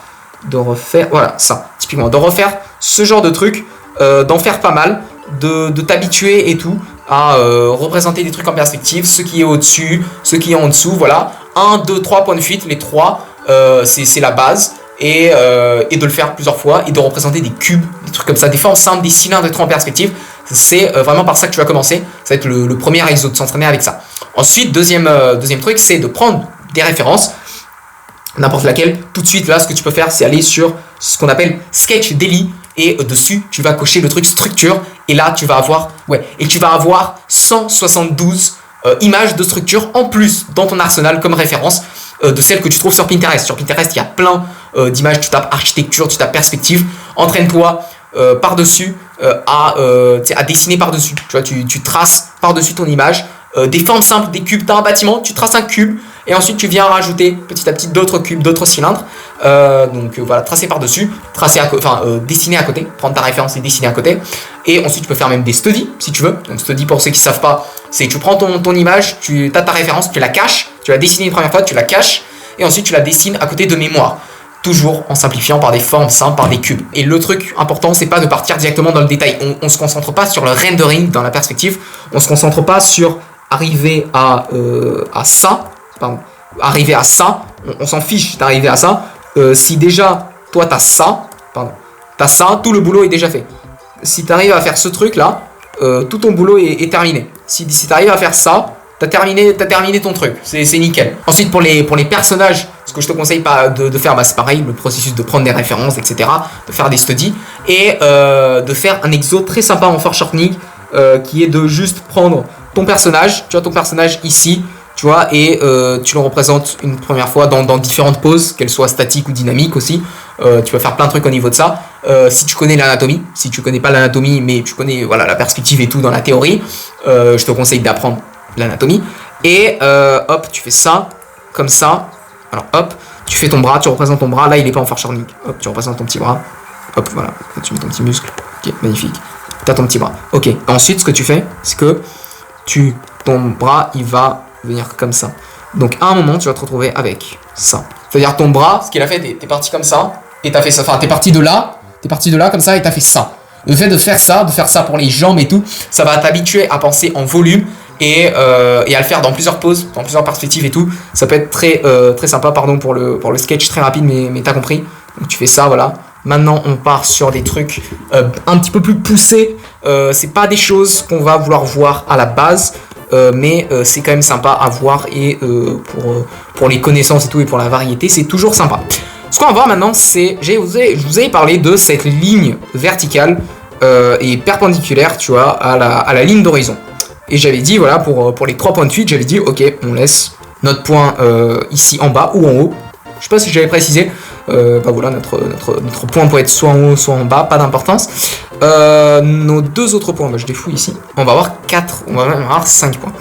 S1: de refaire, voilà, ça, typiquement, de refaire ce genre de truc, d'en faire pas mal, de t'habituer et tout à représenter des trucs en perspective, ce qui est au-dessus, ce qui est en dessous, voilà. 1, 2, 3 points de fuite, les 3, c'est la base, et de le faire plusieurs fois, et de représenter des cubes, des trucs comme ça, des formes simples, des cylindres, des trucs en perspective. C'est vraiment par ça que tu vas commencer, ça va être le premier exo, de s'entraîner avec ça. Ensuite, deuxième truc, c'est de prendre des références, n'importe laquelle. Tout de suite, là, ce que tu peux faire, c'est aller sur ce qu'on appelle Sketch Daily, et dessus, tu vas cocher le truc structure, et là, tu vas avoir 172 images de structure en plus dans ton arsenal comme référence de celles que tu trouves sur Pinterest. Sur Pinterest, il y a plein d'images, tu tapes architecture, tu tapes perspective, entraîne-toi par-dessus à dessiner par-dessus. Tu vois, tu traces par-dessus ton image des formes simples, des cubes. Tu as un bâtiment, tu traces un cube, et ensuite tu viens rajouter petit à petit d'autres cubes, d'autres cylindres. Voilà, tracer par-dessus, dessiner à côté, prendre ta référence et dessiner à côté. Et ensuite tu peux faire même des studies si tu veux. Donc study, pour ceux qui ne savent pas, c'est que tu prends ton image, tu as ta référence, tu la caches, tu l'as dessinée une première fois, tu la caches, et ensuite tu la dessines à côté de mémoire. Toujours en simplifiant par des formes simples, par des cubes. Et le truc important, c'est pas de partir directement dans le détail. On se concentre pas sur le rendering dans la perspective, on se concentre pas sur arriver à ça, pardon, arriver à ça, on s'en fiche d'arriver à ça. Si déjà, toi, t'as ça, tout le boulot est déjà fait. Si tu arrives à faire ce truc-là, tout ton boulot est terminé. Si tu arrives à faire ça, t'as terminé ton truc. C'est nickel. Ensuite, pour les personnages, ce que je te conseille pas de faire, c'est pareil, le processus de prendre des références, etc., de faire des studies, et de faire un exo très sympa en foreshortening, qui est de juste prendre ton personnage, tu vois ton personnage ici, tu vois, et tu le représentes une première fois dans différentes poses, qu'elles soient statiques ou dynamiques aussi. Tu vas faire plein de trucs au niveau de ça. Si tu connais l'anatomie, si tu connais pas l'anatomie, mais tu connais voilà, la perspective et tout dans la théorie, je te conseille d'apprendre l'anatomie. Et hop, tu fais ça, comme ça. Alors hop, tu fais ton bras, tu représentes ton bras. Là, il est pas en foreshortening. Hop, tu représentes ton petit bras. Hop, voilà, tu mets ton petit muscle. Ok, magnifique. Tu as ton petit bras. Ok, ensuite, ce que tu fais, c'est que ton bras, il va venir comme ça. Donc, à un moment, tu vas te retrouver avec ça. C'est-à-dire, ton bras, ce qu'il a fait, t'es parti comme ça, et t'as fait ça. Enfin, t'es parti de là comme ça, et t'as fait ça. Le fait de faire ça pour les jambes et tout, ça va t'habituer à penser en volume et à le faire dans plusieurs poses, dans plusieurs perspectives et tout. Ça peut être très sympa, pardon pour le sketch très rapide, mais t'as compris. Donc, tu fais ça, voilà. Maintenant, on part sur des trucs un petit peu plus poussés. C'est pas des choses qu'on va vouloir voir à la base, mais c'est quand même sympa à voir et pour les connaissances et tout et pour la variété, c'est toujours sympa. Ce qu'on va voir maintenant, c'est, je vous ai parlé de cette ligne verticale et perpendiculaire, tu vois, à la ligne d'horizon. Et j'avais dit, voilà, pour les 3 points de fuite, j'avais dit, ok, on laisse notre point ici en bas ou en haut. Je sais pas si j'avais précisé. Bah voilà, notre point peut être soit en haut, soit en bas, pas d'importance. Nos 2 autres points, bah, je défouille ici. On va avoir 4, on va même avoir 5 points.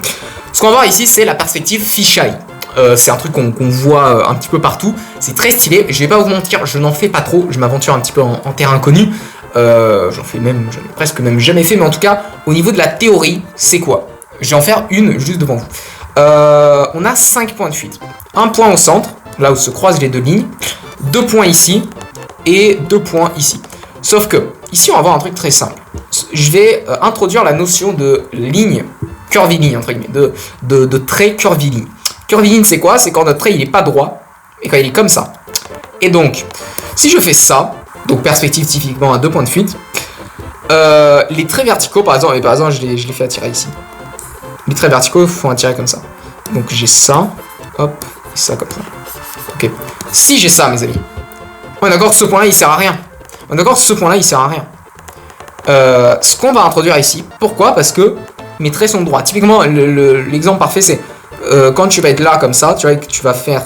S1: Ce qu'on va voir ici, c'est la perspective fisheye. C'est un truc qu'on voit un petit peu partout. C'est très stylé. Je vais pas vous mentir, je n'en fais pas trop. Je m'aventure un petit peu en terrain inconnu. J'en ai presque même jamais fait, mais en tout cas, au niveau de la théorie, c'est quoi? Je vais en faire une juste devant vous. On a 5 points de fuite. Un point au centre, là où se croisent les 2 lignes. 2 points ici et 2 points ici. Sauf que, ici, on va avoir un truc très simple. Je vais introduire la notion de ligne curviligne, entre guillemets, de trait curviligne. Curviligne, c'est quoi? C'est quand notre trait, il n'est pas droit, et quand il est comme ça. Et donc, si je fais ça, donc perspective typiquement à 2 points de fuite, les traits verticaux, par exemple, je les fais attirer ici. Les traits verticaux font attirer comme ça. Donc j'ai ça, hop, et ça comme ça. Ok. Si j'ai ça, mes amis. On est d'accord que ce point-là, il sert à rien. On est d'accord que ce point-là, il sert à rien. Ce qu'on va introduire ici, pourquoi? Parce que mes traits sont droits. Typiquement, l'exemple parfait, c'est quand tu vas être là, comme ça, tu vois, que tu vas faire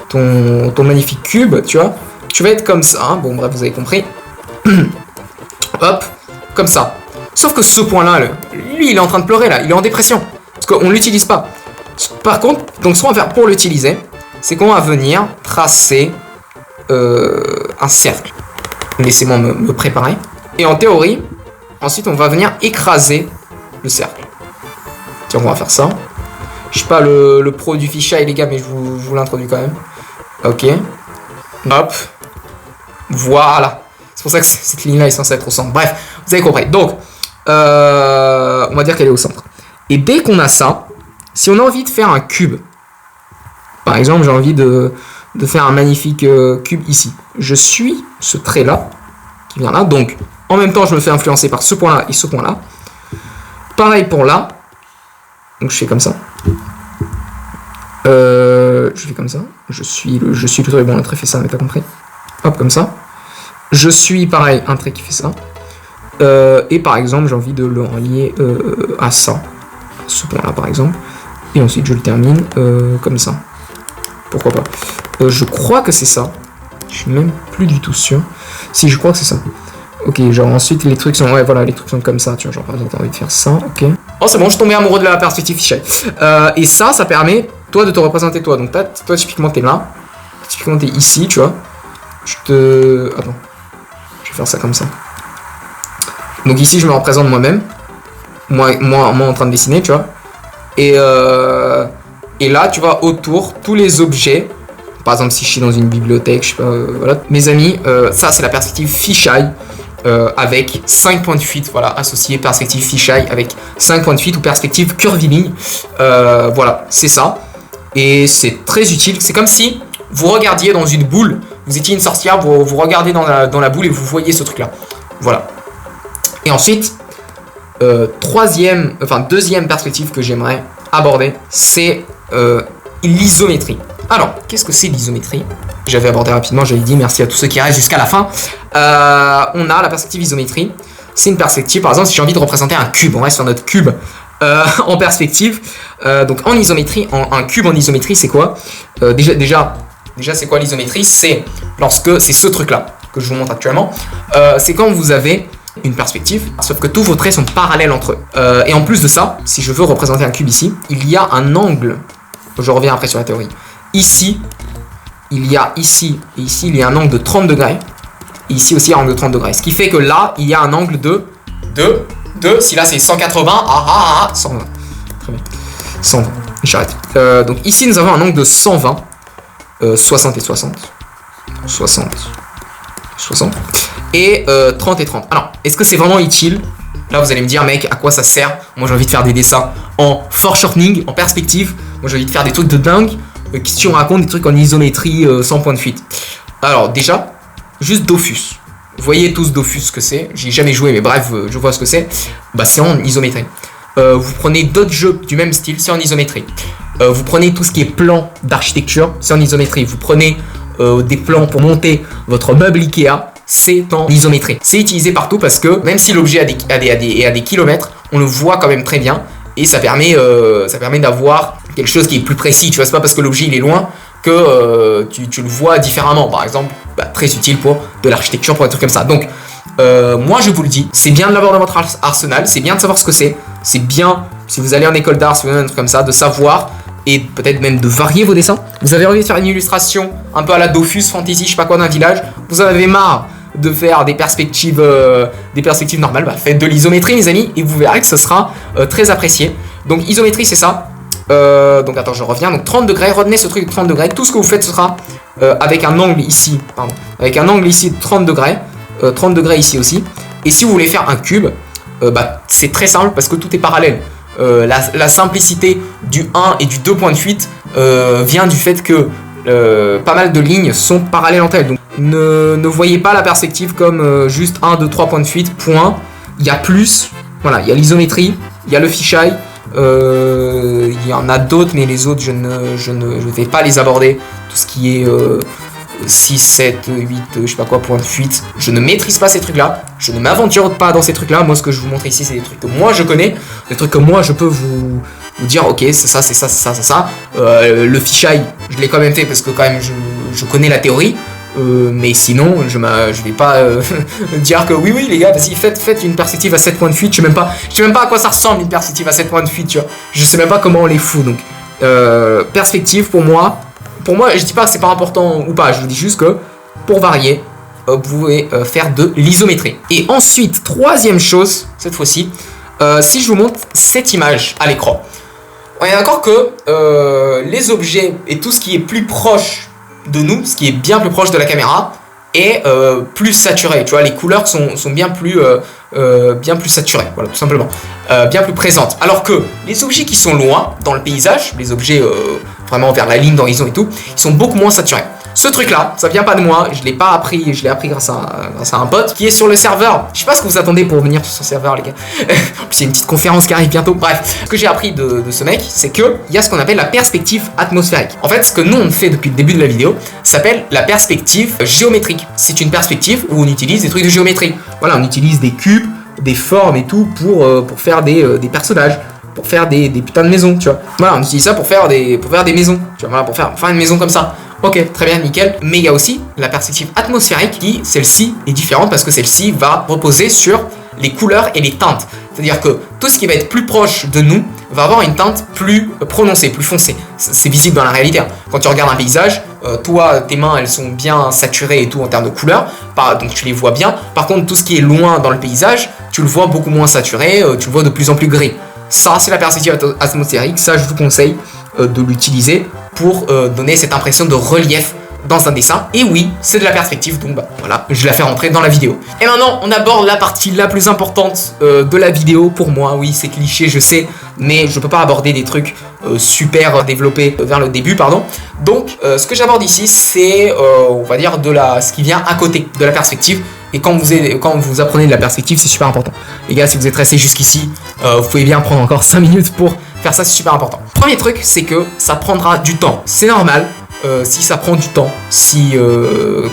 S1: ton magnifique cube, tu vois. Tu vas être comme ça, hein, bon bref, vous avez compris. Hop, comme ça. Sauf que ce point-là, lui, il est en train de pleurer, là. Il est en dépression. Parce qu'on ne l'utilise pas. Par contre, donc ce qu'on va faire pour l'utiliser, c'est qu'on va venir tracer un cercle. Laissez-moi me préparer. Et en théorie, ensuite, on va venir écraser le cercle. Tiens, on va faire ça. Je suis pas le pro du fisheye, les gars, mais je vous l'introduis quand même. Ok. Hop. Voilà. C'est pour ça que cette ligne-là est censée être au centre. Bref, vous avez compris. Donc, on va dire qu'elle est au centre. Et dès qu'on a ça, si on a envie de faire un cube, par exemple, j'ai envie de faire un magnifique cube ici. Je suis ce trait-là, qui vient là. Donc, en même temps, je me fais influencer par ce point-là et ce point-là. Pareil pour là. Donc, je fais comme ça. Je fais comme ça. Je suis le trait. Bon, le trait fait ça, mais t'as compris. Hop, comme ça. Je suis, pareil, un trait qui fait ça. Et par exemple, j'ai envie de le relier à ça. Ce point-là, par exemple. Et ensuite, je le termine comme ça. Pourquoi pas. Je crois que c'est ça. Je suis même plus du tout sûr. Si, je crois que c'est ça. Ok, genre ensuite, les trucs sont... Ouais, voilà, les trucs sont comme ça. Tu vois, genre, par exemple, t'as envie de faire ça, ok. Oh, c'est bon, je suis tombé amoureux de la perspective fisheye. Et ça permet, toi, de te représenter toi. Donc, toi, typiquement, t'es là. Typiquement, t'es ici, tu vois. Attends. Je vais faire ça comme ça. Donc ici, je me représente moi-même. Moi en train de dessiner, tu vois. Et là, tu vois, autour, tous les objets. Par exemple, si je suis dans une bibliothèque, je sais pas, voilà. Mes amis, ça, c'est la perspective fisheye. Avec 5 points de fuite, voilà, associé perspective fisheye avec 5 points de fuite ou perspective curviligne. Voilà, c'est ça. Et c'est très utile. C'est comme si vous regardiez dans une boule. Vous étiez une sorcière, vous regardez dans la boule et vous voyez ce truc-là. Voilà. Et ensuite, deuxième perspective que j'aimerais aborder, c'est l'isométrie. Alors, qu'est-ce que c'est l'isométrie? J'avais abordé rapidement, j'avais dit merci à tous ceux qui restent jusqu'à la fin. On a la perspective isométrie. C'est une perspective, par exemple, si j'ai envie de représenter un cube, on reste sur notre cube en perspective. Donc en isométrie, un cube en isométrie, c'est quoi? Déjà c'est quoi l'isométrie? C'est ce truc-là que je vous montre actuellement. C'est quand vous avez une perspective, sauf que tous vos traits sont parallèles entre eux. Et en plus de ça, si je veux représenter un cube ici, il y a un angle. Je reviens après sur la théorie. Ici, il y a ici, et ici, il y a un angle de 30 degrés. Et ici aussi, un angle de 30 degrés. Ce qui fait que là, il y a un angle de si là c'est 180, 120. Très bien. 120. J'arrête. Donc ici, nous avons un angle de 120. 60 et 60. 60. Et 30 et 30. Alors, est-ce que c'est vraiment utile? Là, vous allez me dire, mec, à quoi ça sert? Moi, j'ai envie de faire des dessins en foreshortening, en perspective. Moi, j'ai envie de faire des trucs de dingue. Si on raconte des trucs en isométrie sans point de fuite. Alors, déjà, juste Dofus. Vous voyez tous Dofus ce que c'est. J'y ai jamais joué, mais bref, je vois ce que c'est. Bah, c'est en isométrie. Vous prenez d'autres jeux du même style, c'est en isométrie. Vous prenez tout ce qui est plan d'architecture, c'est en isométrie. Vous prenez des plans pour monter votre meuble Ikea, c'est en isométrie. C'est utilisé partout parce que même si l'objet a des kilomètres, on le voit quand même très bien et ça permet d'avoir quelque chose qui est plus précis. Tu vois, c'est pas parce que l'objet il est loin que tu le vois différemment. Par exemple, très utile pour de l'architecture, pour des trucs comme ça. Donc, moi je vous le dis, c'est bien de l'avoir dans votre arsenal, c'est bien de savoir ce que c'est bien, si vous allez en école d'art, si vous avez un truc comme ça, de savoir et peut-être même de varier vos dessins. Vous avez envie de faire une illustration un peu à la Dofus, fantasy, je sais pas quoi d'un village, vous en avez marre de faire des perspectives normales, faites de l'isométrie les amis et vous verrez que ce sera très apprécié. Donc isométrie c'est ça. Donc attends, je reviens. Donc 30 degrés, retenez ce truc de 30 degrés. Tout ce que vous faites ce sera avec un angle ici, avec un angle ici de 30 degrés. 30 degrés ici aussi. Et si vous voulez faire un cube, c'est très simple parce que tout est parallèle. La simplicité du 1 et du 2 points de fuite vient du fait que pas mal de lignes sont parallèles entre elles. Donc ne voyez pas la perspective comme juste 1, 2, 3 points de fuite, point. Il y a plus. Voilà, il y a l'isométrie, il y a le fisheye. Il y en a d'autres, mais les autres, je ne vais pas les aborder. Tout ce qui est 6, 7, 8, je sais pas quoi, points de fuite. Je ne maîtrise pas ces trucs-là. Je ne m'aventure pas dans ces trucs-là. Moi, ce que je vous montre ici, c'est des trucs que moi je connais. Des trucs que moi je peux vous dire, ok, c'est ça, c'est ça, c'est ça, c'est ça. Le fisheye, je l'ai quand même fait parce que quand même je connais la théorie. Mais sinon, je vais pas dire que oui les gars, vas-y, faites une perspective à 7 points de fuite. Je sais même pas à quoi ça ressemble une perspective à 7 points de fuite, tu vois. Je sais même pas comment on les fout. Donc perspective pour moi, je dis pas que c'est pas important ou pas, je vous dis juste que pour varier, vous pouvez faire de l'isométrie. Et ensuite, troisième chose, cette fois-ci, si je vous montre cette image à l'écran, on est d'accord que les objets et tout ce qui est plus proche de nous, ce qui est bien plus proche de la caméra, est plus saturé. Tu vois, les couleurs sont bien plus saturées, voilà, tout simplement, bien plus présentes. Alors que les objets qui sont loin dans le paysage, les objets vraiment vers la ligne d'horizon et tout, ils sont beaucoup moins saturés. Ce truc-là, ça vient pas de moi, je l'ai pas appris, je l'ai appris grâce à un pote qui est sur le serveur. Je sais pas ce que vous attendez pour venir sur ce serveur, les gars. En plus, il y a une petite conférence qui arrive bientôt. Bref, ce que j'ai appris de ce mec, c'est que il y a ce qu'on appelle la perspective atmosphérique. En fait, ce que nous on fait depuis le début de la vidéo s'appelle la perspective géométrique. C'est une perspective où on utilise des trucs de géométrie. Voilà, on utilise des cubes, des formes et tout pour faire des personnages, pour faire des putains de maisons, tu vois. Voilà, on utilise ça pour faire des maisons, tu vois, voilà, pour faire une maison comme ça. Ok, très bien, nickel. Mais il y a aussi la perspective atmosphérique qui, celle-ci, est différente parce que celle-ci va reposer sur les couleurs et les teintes. C'est-à-dire que tout ce qui va être plus proche de nous va avoir une teinte plus prononcée, plus foncée. C'est visible dans la réalité. Quand tu regardes un paysage, toi, tes mains, elles sont bien saturées et tout en termes de couleurs, donc tu les vois bien. Par contre, tout ce qui est loin dans le paysage, tu le vois beaucoup moins saturé, tu le vois de plus en plus gris. Ça, c'est la perspective atmosphérique. Ça, je vous conseille de l'utiliser pour donner cette impression de relief dans un dessin. Et oui, c'est de la perspective, donc voilà, je la fais rentrer dans la vidéo. Et maintenant, on aborde la partie la plus importante de la vidéo pour moi. Oui, c'est cliché, je sais, mais je peux pas aborder des trucs super développés vers le début, pardon. Donc, ce que j'aborde ici, c'est, on va dire, ce qui vient à côté de la perspective. Et quand vous apprenez de la perspective, c'est super important. Les gars, si vous êtes restés jusqu'ici, vous pouvez bien prendre encore 5 minutes pour faire ça, c'est super important. Premier truc, c'est que ça prendra du temps. C'est normal si ça prend du temps.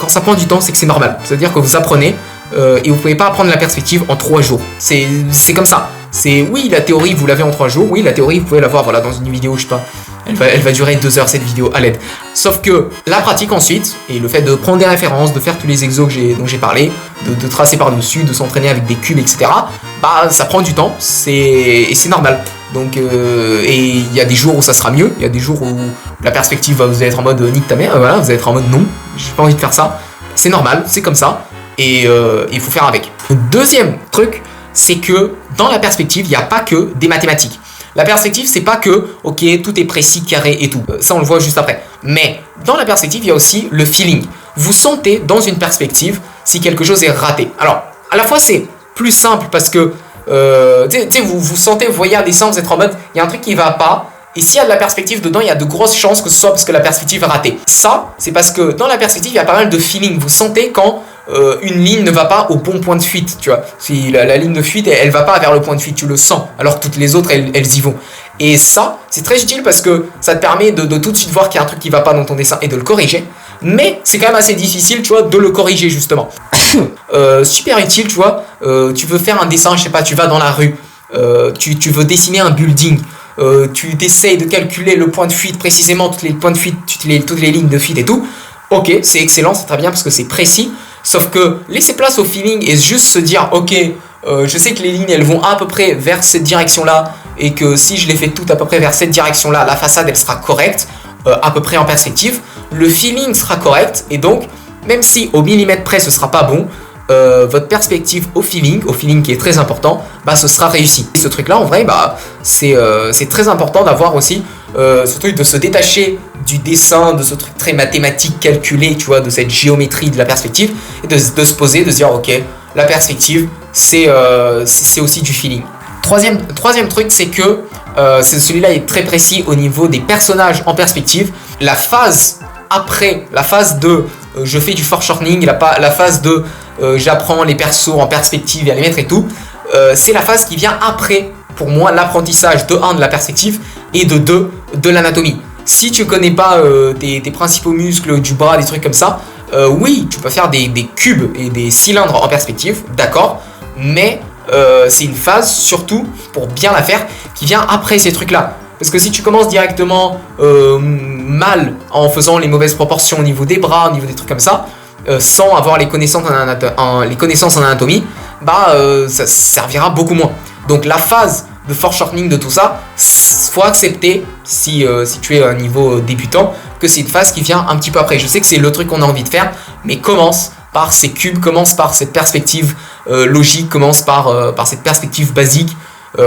S1: Quand ça prend du temps, c'est que c'est normal. C'est-à-dire que vous apprenez et vous pouvez pas apprendre la perspective en 3 jours. C'est comme ça. C'est, oui, la théorie, vous l'avez en 3 jours. Oui, la théorie, vous pouvez la voir, voilà, dans une vidéo, je sais pas. Elle va durer 2 heures, cette vidéo, à l'aide. Sauf que la pratique ensuite, et le fait de prendre des références, de faire tous les exos dont j'ai parlé, de tracer par-dessus, de s'entraîner avec des cubes, etc., bah, ça prend du temps, et c'est normal. Donc, et il y a des jours où ça sera mieux, il y a des jours où la perspective, vous allez être en mode nique ta mère, voilà, vous allez être en mode non, j'ai pas envie de faire ça. C'est normal, c'est comme ça, et il faut faire avec. Deuxième truc, c'est que dans la perspective, il n'y a pas que des mathématiques. La perspective, c'est pas que, ok, tout est précis, carré et tout. Ça, on le voit juste après. Mais dans la perspective, il y a aussi le feeling. Vous sentez dans une perspective si quelque chose est raté. Alors, à la fois, c'est plus simple parce que, vous sentez, vous voyez un dessin, vous êtes en mode, il y a un truc qui va pas. Et s'il y a de la perspective dedans, il y a de grosses chances que ce soit parce que la perspective est ratée. Ça, c'est parce que dans la perspective, il y a pas mal de feeling. Vous sentez quand une ligne ne va pas au bon point de fuite, tu vois. Si la ligne de fuite, elle va pas vers le point de fuite, tu le sens, alors que toutes les autres, elles y vont. Et ça, c'est très utile parce que ça te permet de tout de suite voir qu'il y a un truc qui va pas dans ton dessin et de le corriger. Mais c'est quand même assez difficile, tu vois, de le corriger, justement. Super utile, tu vois. Tu veux faire un dessin, je sais pas, tu vas dans la rue, tu veux dessiner un building. Tu essayes de calculer le point de fuite précisément, toutes les points de fuite, toutes les lignes de fuite et tout. Ok, c'est excellent, c'est très bien parce que c'est précis. Sauf que laisser place au feeling et juste se dire, ok, je sais que les lignes elles vont à peu près vers cette direction-là et que si je les fais toutes à peu près vers cette direction-là, la façade elle sera correcte, à peu près en perspective. Le feeling sera correct et donc, même si au millimètre près ce sera pas bon, votre perspective au feeling qui est très important, bah ce sera réussi. Et ce truc là en vrai bah c'est très important d'avoir aussi ce truc de se détacher du dessin, de ce truc très mathématique calculé, tu vois, de cette géométrie de la perspective et de se poser, de se dire ok, la perspective c'est aussi du feeling. Troisième truc, c'est que celui-là est très précis au niveau des personnages en perspective. La phase après, la phase de je fais du foreshortening, la phase de j'apprends les persos en perspective et à les mettre et tout, c'est la phase qui vient après, pour moi, l'apprentissage de 1 de la perspective et de 2 de l'anatomie. Si tu connais pas tes principaux muscles du bras, des trucs comme ça, oui, tu peux faire des cubes et des cylindres en perspective, d'accord, mais c'est une phase, surtout, pour bien la faire, qui vient après ces trucs-là. Parce que si tu commences directement mal en faisant les mauvaises proportions au niveau des bras, au niveau des trucs comme ça, sans avoir les connaissances en anatomie, bah ça servira beaucoup moins. Donc la phase de foreshortening de tout ça, faut accepter si tu es à un niveau débutant que c'est une phase qui vient un petit peu après. Je sais que c'est le truc qu'on a envie de faire, mais commence par ces cubes, commence par cette perspective logique, commence par cette perspective basique,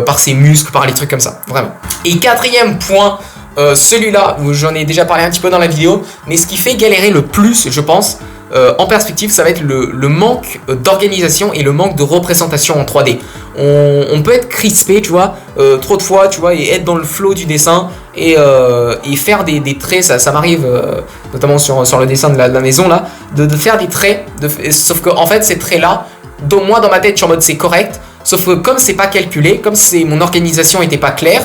S1: par ses muscles, par les trucs comme ça, vraiment. Et 4e point, celui-là, j'en ai déjà parlé un petit peu dans la vidéo, mais ce qui fait galérer le plus, je pense, en perspective, ça va être le manque d'organisation et le manque de représentation en 3D. On peut être crispé, tu vois, trop de fois, tu vois, et être dans le flow du dessin et faire des traits, ça m'arrive notamment sur le dessin de la maison là, de faire des traits, sauf que en fait ces traits là, moi dans ma tête je suis en mode c'est correct, sauf que comme c'est pas calculé, comme mon organisation était pas claire,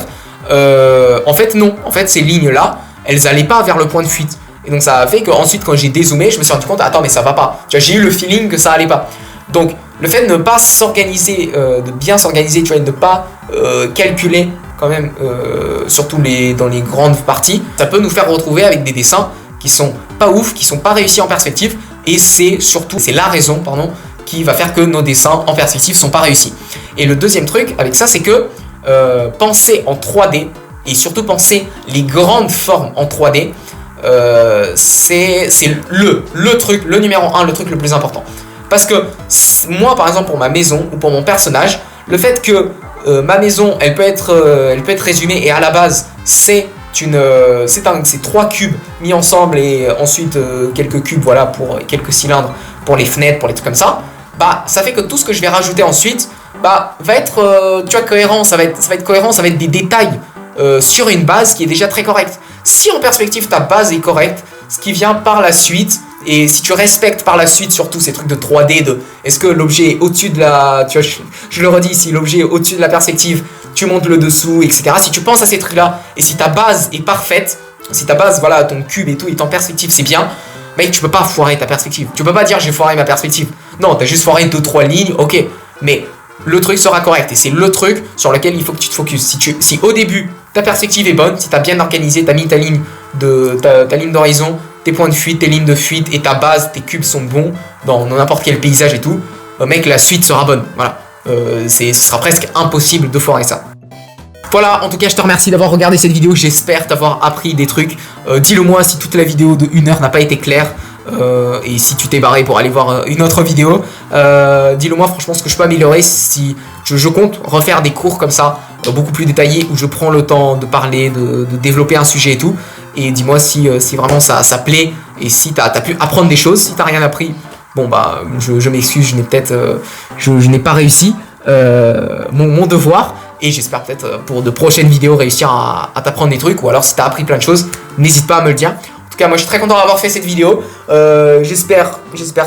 S1: en fait non, en fait ces lignes là, elles allaient pas vers le point de fuite. Et donc ça a fait qu'ensuite quand j'ai dézoomé, je me suis rendu compte, attends mais ça va pas. Tu vois, j'ai eu le feeling que ça allait pas. Donc le fait de ne pas s'organiser, de bien s'organiser, tu vois, et de ne pas calculer quand même, surtout dans les grandes parties, ça peut nous faire retrouver avec des dessins qui sont pas ouf, qui sont pas réussis en perspective. Et c'est la raison, qui va faire que nos dessins en perspective sont pas réussis. Et le deuxième truc avec ça, c'est que penser en 3D, et surtout penser les grandes formes en 3D, c'est le truc, le numéro 1, le truc le plus important. Parce que moi, par exemple, pour ma maison ou pour mon personnage, le fait que ma maison, elle peut être résumée et à la base, c'est 3 cubes mis ensemble et ensuite quelques cubes, voilà, pour quelques cylindres, pour les fenêtres, pour les trucs comme ça. Bah, ça fait que tout ce que je vais rajouter ensuite, bah, va être, tu vois, cohérent. Ça va être cohérent, ça va être des détails sur une base qui est déjà très correcte. Si en perspective ta base est correcte, ce qui vient par la suite, et si tu respectes par la suite surtout ces trucs de 3D, est-ce que l'objet est au-dessus de la... Tu vois, je le redis, si l'objet est au-dessus de la perspective, tu montes le dessous, etc. Si tu penses à ces trucs-là, et si ta base est parfaite, si ta base, voilà, ton cube et tout est en perspective, c'est bien, mec, tu peux pas foirer ta perspective. Tu peux pas dire j'ai foiré ma perspective. Non, t'as juste foiré 2-3 lignes, ok. Mais le truc sera correct. Et c'est le truc sur lequel il faut que tu te focuses. Si au début, ta perspective est bonne, si tu as bien organisé, tu as mis ta ligne d'horizon, tes points de fuite, tes lignes de fuite et ta base, tes cubes sont bons dans n'importe quel paysage et tout, mec, la suite sera bonne. Voilà. Ce sera presque impossible de foirer ça. Voilà, en tout cas, je te remercie d'avoir regardé cette vidéo. J'espère t'avoir appris des trucs. Dis-le moi si toute la vidéo de 1 heure n'a pas été claire. Et si tu t'es barré pour aller voir une autre vidéo, dis-le moi franchement ce que je peux améliorer. Si je compte refaire des cours comme ça, beaucoup plus détaillés, où je prends le temps de parler, de développer un sujet et tout. Et dis-moi si vraiment ça plaît et si t'as pu apprendre des choses. Si t'as rien appris, bon bah je m'excuse, je n'ai pas réussi mon devoir. Et j'espère peut-être pour de prochaines vidéos réussir à t'apprendre des trucs. Ou alors si t'as appris plein de choses, n'hésite pas à me le dire. En tout cas, moi je suis très content d'avoir fait cette vidéo. J'espère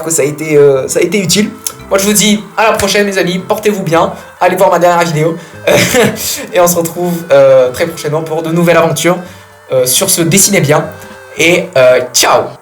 S1: que ça a été utile. Moi je vous dis à la prochaine mes amis. Portez-vous bien. Allez voir ma dernière vidéo. Et on se retrouve très prochainement pour de nouvelles aventures. Sur ce, dessinez bien. Et ciao!